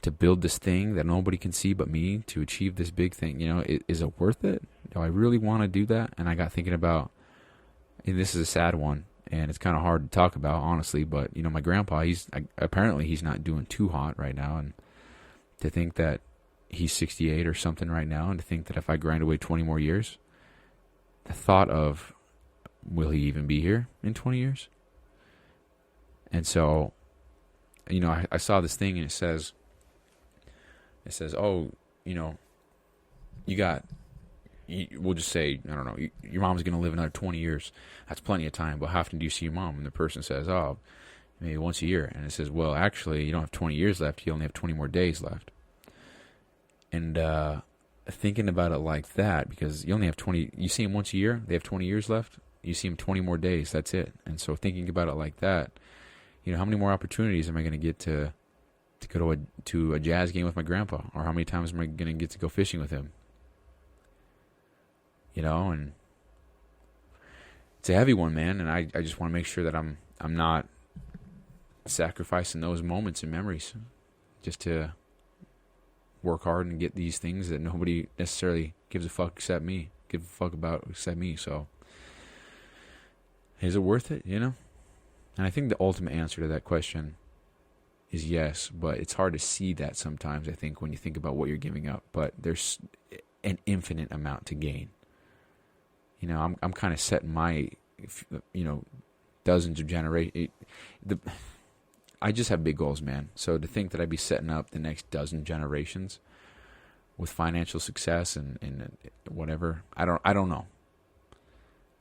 To build this thing that nobody can see but me, to achieve this big thing, you know, is it worth it? Do I really want to do that? And I got thinking about, and this is a sad one, and it's kind of hard to talk about, honestly, but, you know, my grandpa, apparently he's not doing too hot right now, and to think that he's 68 or something right now, and to think that if I grind away 20 more years, the thought of, will he even be here in 20 years? And so, you know, I saw this thing and it says, oh, you know, we'll just say, I don't know, your mom's going to live another 20 years. That's plenty of time. But how often do you see your mom? And the person says, oh, maybe once a year. And it says, well, actually, you don't have 20 years left. You only have 20 more days left. And thinking about it like that, because you only have 20, you see them once a year, they have 20 years left. You see them 20 more days, that's it. And so thinking about it like that, you know, how many more opportunities am I going to get to go to a jazz game with my grandpa? Or how many times am I going to get to go fishing with him? You know, and it's a heavy one, man. And I just want to make sure that I'm not sacrificing those moments and memories just to work hard and get these things that nobody necessarily gives a fuck except me. So is it worth it, you know? And I think the ultimate answer to that question is yes, but it's hard to see that sometimes, I think, when you think about what you're giving up. But there's an infinite amount to gain. You know, I'm kind of setting my, you know, dozens of generations. I just have big goals, man. So to think that I'd be setting up the next dozen generations with financial success and whatever, I don't know.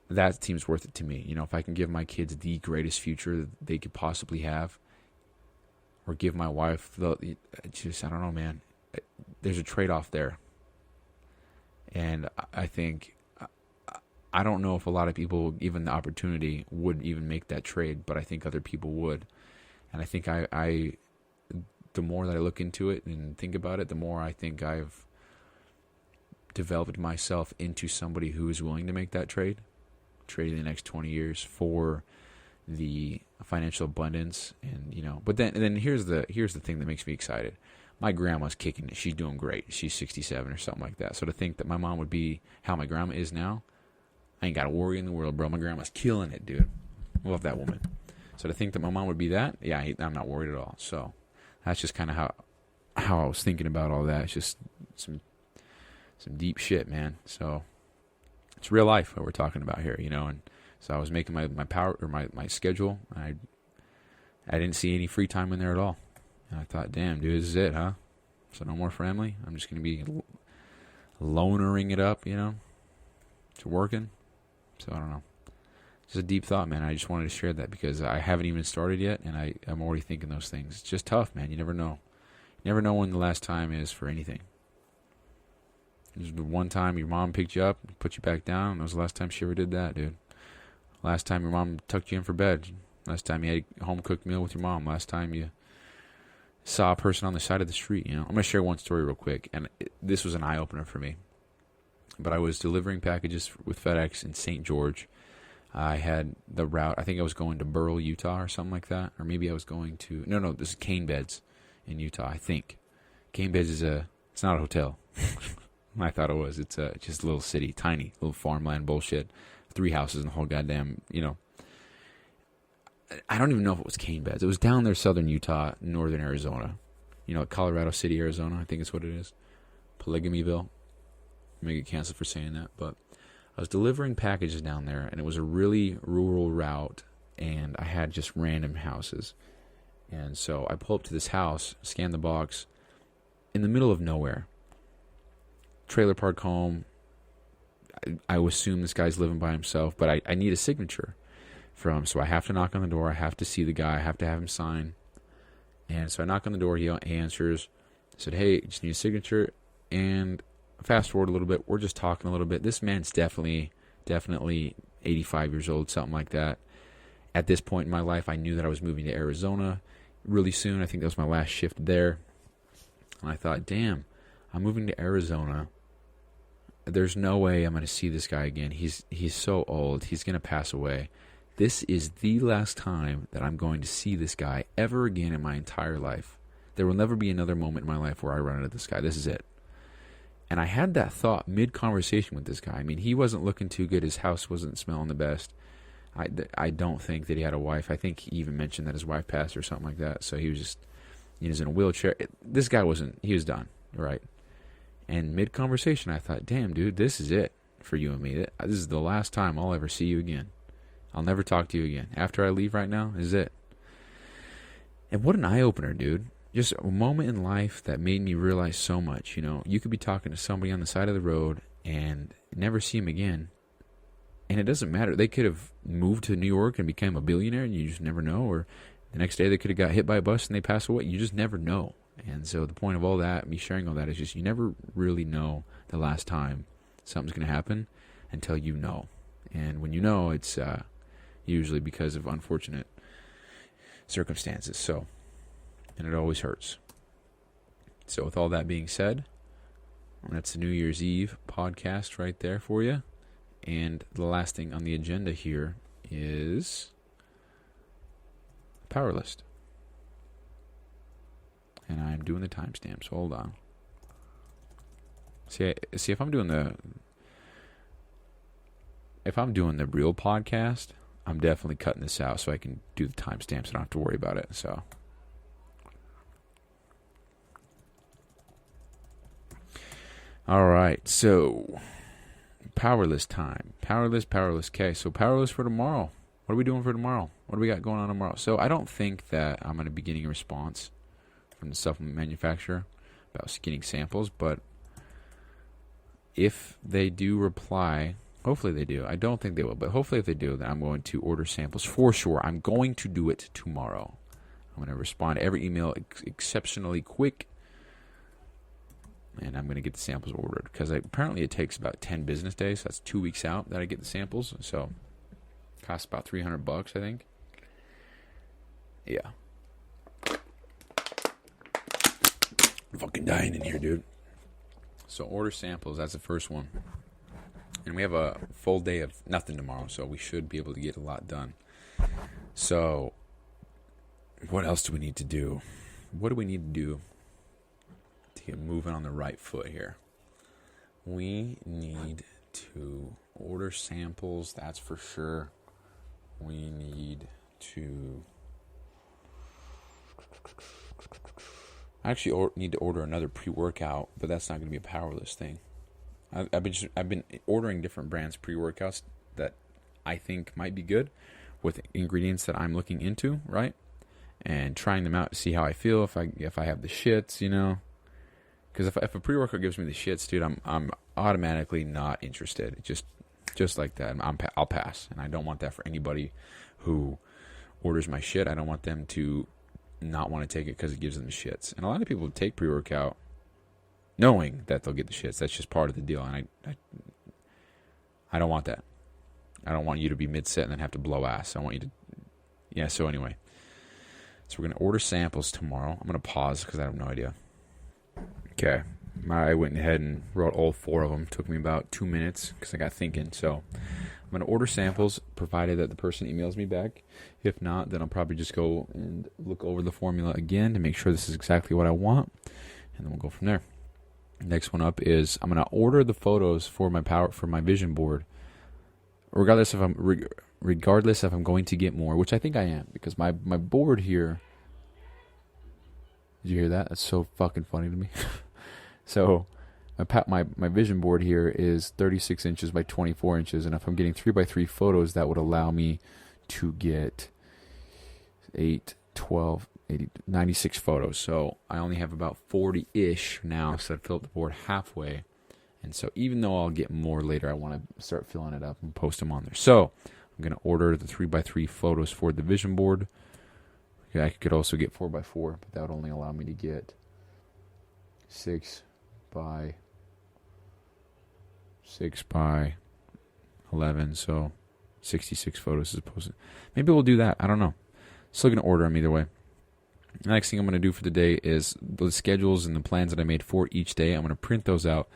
That seems worth it to me. You know, if I can give my kids the greatest future they could possibly have, or give my wife I don't know, man. There's a trade-off there. And I think I don't know if a lot of people, given the opportunity, would even make that trade, but I think other people would. And I think I the more that I look into it and think about it, the more I think I've developed myself into somebody who is willing to make that trade in the next 20 years for the financial abundance. And but then here's the thing that makes me excited. My grandma's kicking it. She's doing great. She's 67 or something like that. So to think that my mom would be how my grandma is now, I ain't got a worry in the world, bro. My grandma's killing it, dude. Love that woman. So to think that my mom would be that, yeah, I'm not worried at all. So that's just kind of how I was thinking about all that. It's just some deep shit, man. So it's real life what we're talking about here, And so I was making my schedule. I didn't see any free time in there at all. And I thought, damn, dude, this is it, huh? So no more family. I'm just going to be lonering it up, to working. So I don't know. Just a deep thought, man. I just wanted to share that because I haven't even started yet, and I'm already thinking those things. It's just tough, man. You never know. You never know when the last time is for anything. There's the one time your mom picked you up, put you back down. That was the last time she ever did that, dude. Last time your mom tucked you in for bed. Last time you had a home-cooked meal with your mom. Last time you saw a person on the side of the street, I'm going to share one story real quick, and this was an eye-opener for me. But I was delivering packages with FedEx in St. George. I had the route, I think I was going to Burl, Utah or something like that. Or maybe I was going to, no, this is Cane Beds in Utah, I think. Cane Beds it's not a hotel. I thought it was. It's just a little city, tiny, little farmland bullshit. 3 houses in the whole goddamn, I don't even know if it was Cane Beds. It was down there, southern Utah, northern Arizona. Colorado City, Arizona, I think is what it is. Polygamyville. I may get canceled for saying that, but I was delivering packages down there, and it was a really rural route, and I had just random houses. And so I pull up to this house, scan the box, in the middle of nowhere. Trailer park home. I assume this guy's living by himself, but I need a signature from him, so I have to knock on the door. I have to see the guy. I have to have him sign. And so I knock on the door. He answers. I said, hey, just need a signature. And fast forward a little bit. We're just talking a little bit. This man's definitely 85 years old, something like that. At this point in my life, I knew that I was moving to Arizona really soon. I think that was my last shift there. And I thought, damn, I'm moving to Arizona. There's no way I'm going to see this guy again. He's so old. He's going to pass away. This is the last time that I'm going to see this guy ever again in my entire life. There will never be another moment in my life where I run into this guy. This is it. And I had that thought mid-conversation with this guy. I mean, he wasn't looking too good. His house wasn't smelling the best. I don't think that he had a wife. I think he even mentioned that his wife passed or something like that. So he was in a wheelchair. This guy he was done, right? And mid-conversation, I thought, damn, dude, this is it for you and me. This is the last time I'll ever see you again. I'll never talk to you again. After I leave right now, this is it. And what an eye-opener, dude. Just a moment in life that made me realize so much. You could be talking to somebody on the side of the road and never see him again. And it doesn't matter. They could have moved to New York and became a billionaire, and you just never know. Or the next day they could have got hit by a bus and they pass away. You just never know. And so the point of all that, me sharing all that, is just you never really know the last time something's going to happen until you know. And when you know, it's usually because of unfortunate circumstances. So, and it always hurts. So with all that being said, that's the New Year's Eve podcast right there for you. And the last thing on the agenda here is power list. And I'm doing the timestamp, so hold on. See if I'm doing the real podcast, I'm definitely cutting this out so I can do the timestamps. I don't have to worry about it. So, all right. So, powerless time. Powerless. Okay. So powerless for tomorrow. What are we doing for tomorrow? What do we got going on tomorrow? So I don't think that I'm going to be getting a response from the supplement manufacturer about getting samples, but if they do reply, hopefully they do. I don't think they will, but hopefully if they do, then I'm going to order samples for sure. I'm going to do it tomorrow. I'm going to respond to every email exceptionally quick. and I'm going to get the samples ordered because apparently it takes about 10 business days. That's 2 weeks out that I get the samples. So it costs about $300, I think. Yeah. I'm fucking dying in here, dude. So order samples. That's the first one. And we have a full day of nothing tomorrow, so we should be able to get a lot done. So what else do we need to do? What do we need to do to get moving on the right foot here? We need to order samples, that's for sure. We need to... I actually need to order another pre-workout, but that's not going to be a powerless thing. I've been ordering different brands pre-workouts that I think might be good with ingredients that I'm looking into, right? And trying them out to see how I feel, if I have the shits, you know. Because if a pre-workout gives me the shits, dude, I'm automatically not interested. Just like that, I'll pass, and I don't want that for anybody who orders my shit. I don't want them to not want to take it because it gives them the shits. And a lot of people take pre-workout knowing that they'll get the shits. That's just part of the deal, and I don't want that. I don't want you to be mid-set and then have to blow ass. I want you to... Yeah, so anyway. So we're going to order samples tomorrow. I'm going to pause because I have no idea. Okay. I went ahead and wrote all 4 of them. Took me about 2 minutes because I got thinking. So I'm going to order samples provided that the person emails me back. If not, then I'll probably just go and look over the formula again to make sure this is exactly what I want. And then we'll go from there. Next one up is I'm going to order the photos for my vision board. Regardless if I'm going to get more, which I think I am, because my board here. Did you hear that? That's so fucking funny to me. So my vision board here is 36 inches by 24 inches, and if I'm getting 3x3 photos, that would allow me to get 8, 12, 80, 96 photos. So I only have about 40-ish now, so I'd fill up the board halfway. And so even though I'll get more later, I want to start filling it up and post them on there. So I'm going to order the 3x3 photos for the vision board. Okay, I could also get 4x4, but that would only allow me to get 6 by 11. So 66 photos as opposed to... Maybe we'll do that. I don't know. Still going to order them either way. The next thing I'm going to do for the day is the schedules and the plans that I made for each day. I'm going to print those out,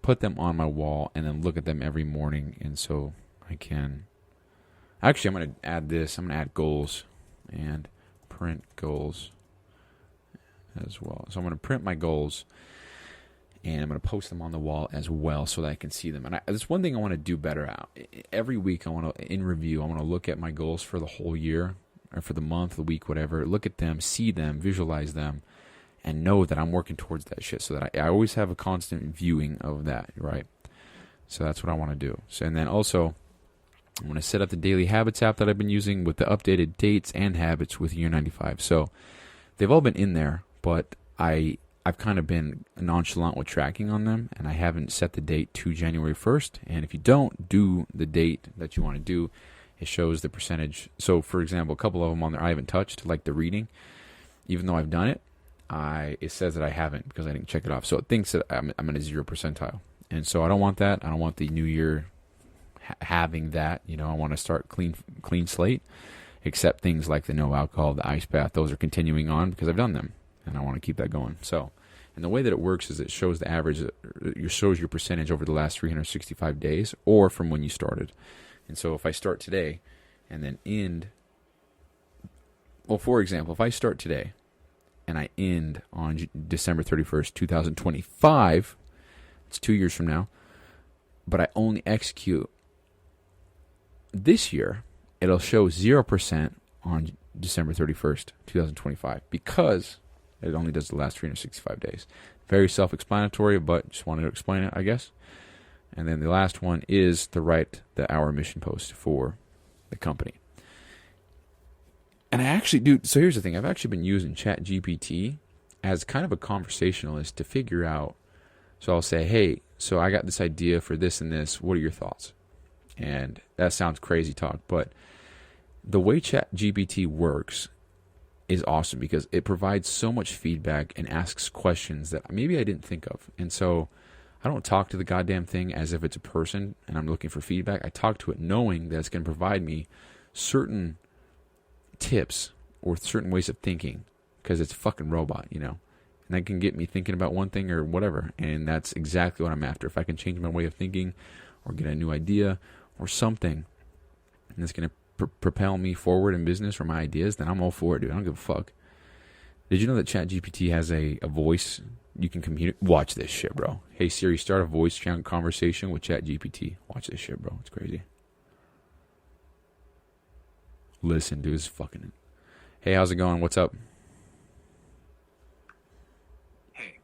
put them on my wall, and then look at them every morning. And so I can... Actually, I'm going to add this. I'm going to add goals and print goals as well. So I'm going to print my goals, and I'm going to post them on the wall as well so that I can see them. And there's one thing I want to do better at. Every week, in review, I want to look at my goals for the whole year, or for the month, the week, whatever. Look at them, see them, visualize them, and know that I'm working towards that shit, so that I always have a constant viewing of that, right? So that's what I want to do. So, and then also, I'm going to set up the daily habits app that I've been using with the updated dates and habits with year 95. So they've all been in there, but I've kind of been nonchalant with tracking on them, and I haven't set the date to January 1st. And if you don't do the date that you want to do, it shows the percentage. So, for example, a couple of them on there I haven't touched, like the reading. Even though I've done it, it says that I haven't because I didn't check it off. So it thinks that I'm in a 0 percentile. And so I don't want that. I don't want the new year having that. You know, I want to start clean slate, except things like the no alcohol, the ice bath. Those are continuing on because I've done them, and I want to keep that going. So, and the way that it works is it shows the average, it shows your percentage over the last 365 days or from when you started. And so if I start today and then end, well, for example, if I start today and I end on December 31st, 2025, it's 2 years from now, but I only execute this year, it'll show 0% on December 31st, 2025, because it only does the last 365 days. Very self-explanatory, but just wanted to explain it, I guess. And then the last one is to write the hour mission post for the company. And I actually do. So here's the thing. I've actually been using ChatGPT as kind of a conversationalist to figure out. So I'll say, hey, so I got this idea for this and this. What are your thoughts? And that sounds crazy talk, but the way ChatGPT works is awesome because it provides so much feedback and asks questions that maybe I didn't think of. And so I don't talk to the goddamn thing as if it's a person and I'm looking for feedback. I talk to it knowing that it's going to provide me certain tips or certain ways of thinking because it's a fucking robot, you know. And that can get me thinking about one thing or whatever. And that's exactly what I'm after. If I can change my way of thinking or get a new idea or something and it's going to propel me forward in business or my ideas, then I'm all for it, dude. I don't give a fuck. Did you know that ChatGPT has a voice you can communicate? Watch this shit, bro. Hey Siri, start a voice chat conversation with ChatGPT. Watch this shit, bro. It's crazy. Listen, dude, it's fucking... Hey, how's it going? What's up? Hey,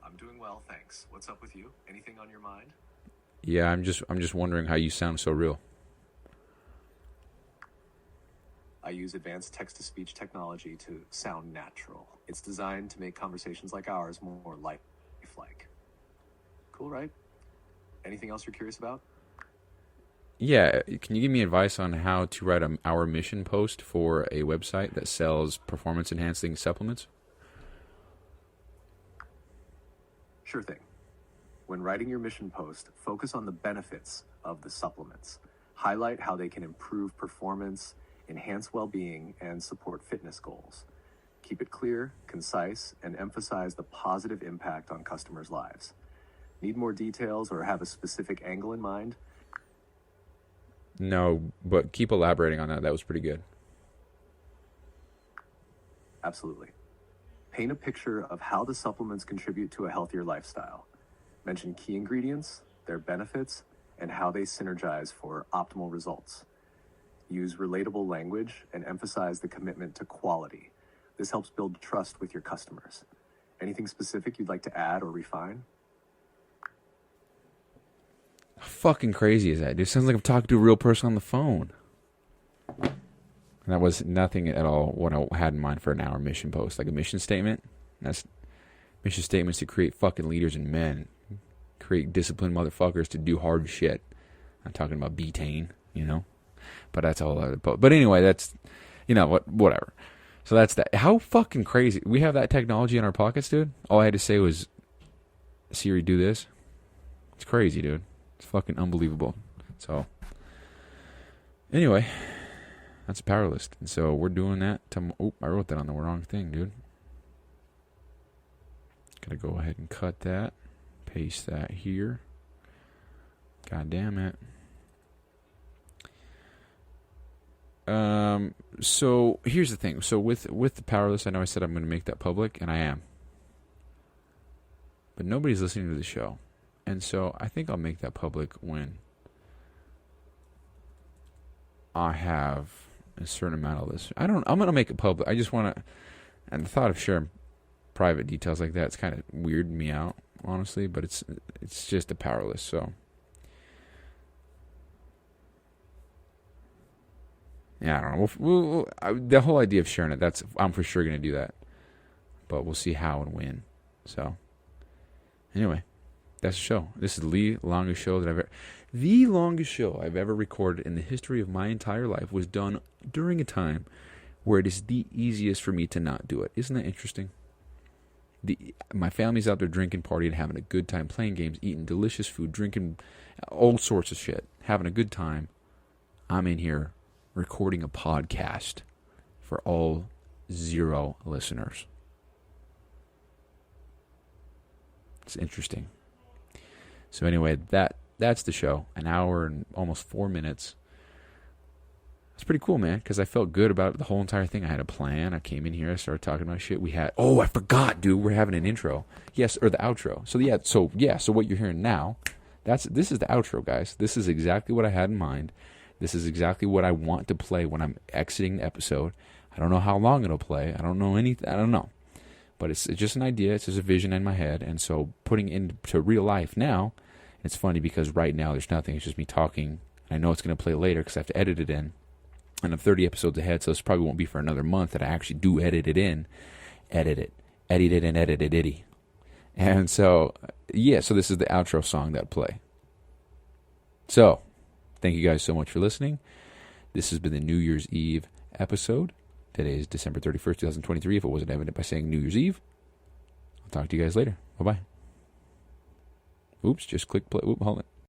I'm doing well, thanks. What's up with you? Anything on your mind? Yeah, I'm just wondering how you sound so real. I use advanced text-to-speech technology to sound natural. It's designed to make conversations like ours more lifelike. Cool, right? Anything else you're curious about? Yeah, can you give me advice on how to write our mission post for a website that sells performance-enhancing supplements? Sure thing. When writing your mission post, focus on the benefits of the supplements. Highlight how they can improve performance, enhance well-being, and support fitness goals. Keep it clear, concise, and emphasize the positive impact on customers' lives. Need more details or have a specific angle in mind? No, but keep elaborating on that. That was pretty good. Absolutely. Paint a picture of how the supplements contribute to a healthier lifestyle. Mention key ingredients, their benefits, and how they synergize for optimal results. Use relatable language and emphasize the commitment to quality. This helps build trust with your customers. Anything specific you'd like to add or refine? How fucking crazy is that, dude? Sounds like I'm talking to a real person on the phone. And that was nothing at all what I had in mind for an hour mission post. Like a mission statement. That's mission statements to create fucking leaders and men. Create disciplined motherfuckers to do hard shit. I'm talking about butane, you know? But that's all other. But anyway, that's, you know, whatever. So that's that. How fucking crazy. We have that technology in our pockets, dude. All I had to say was, Siri, do this. It's crazy, dude. It's fucking unbelievable. So, anyway, that's a power list. And so we're doing that. Oh, I wrote that on the wrong thing, dude. Gotta go ahead and cut that. Paste that here. God damn it. So here's the thing. So with the power list, I know I said I'm going to make that public, and I am. But nobody's listening to the show. And so I think I'll make that public when I have a certain amount of listeners. I'm going to make it public. I just want to, and the thought of sharing private details like that, it's kind of weirded me out, honestly, but it's just a power list, so. Yeah, I don't know. The whole idea of sharing it, I'm for sure going to do that. But we'll see how and when. So, anyway, that's the show. This is the longest show I've ever recorded in the history of my entire life was done during a time where it is the easiest for me to not do it. Isn't that interesting? My family's out there drinking, partying, having a good time, playing games, eating delicious food, drinking all sorts of shit, having a good time. I'm in here recording a podcast for all 0 listeners. It's interesting. So anyway, that's the show. An hour and almost 4 minutes. It's pretty cool, man, because I felt good about the whole entire thing. I had a plan. I came in here. I started talking about shit. I forgot, dude. We're having an intro. Yes, or the outro. So what you're hearing now, this is the outro, guys. This is exactly what I had in mind. This is exactly what I want to play when I'm exiting the episode. I don't know how long it'll play. I don't know anything. I don't know. But it's just an idea. It's just a vision in my head. And so putting it into real life now, it's funny because right now there's nothing. It's just me talking. I know it's going to play later because I have to edit it in. And I'm 30 episodes ahead, so this probably won't be for another month that I actually do edit it in. Edit it, and edit it. And so, so this is the outro song that play. So, thank you guys so much for listening. This has been the New Year's Eve episode Today is December 31st, 2023. If it wasn't evident by saying New Year's Eve, I'll talk to you guys later. Bye-bye. Oops, just click play. Oop, hold it.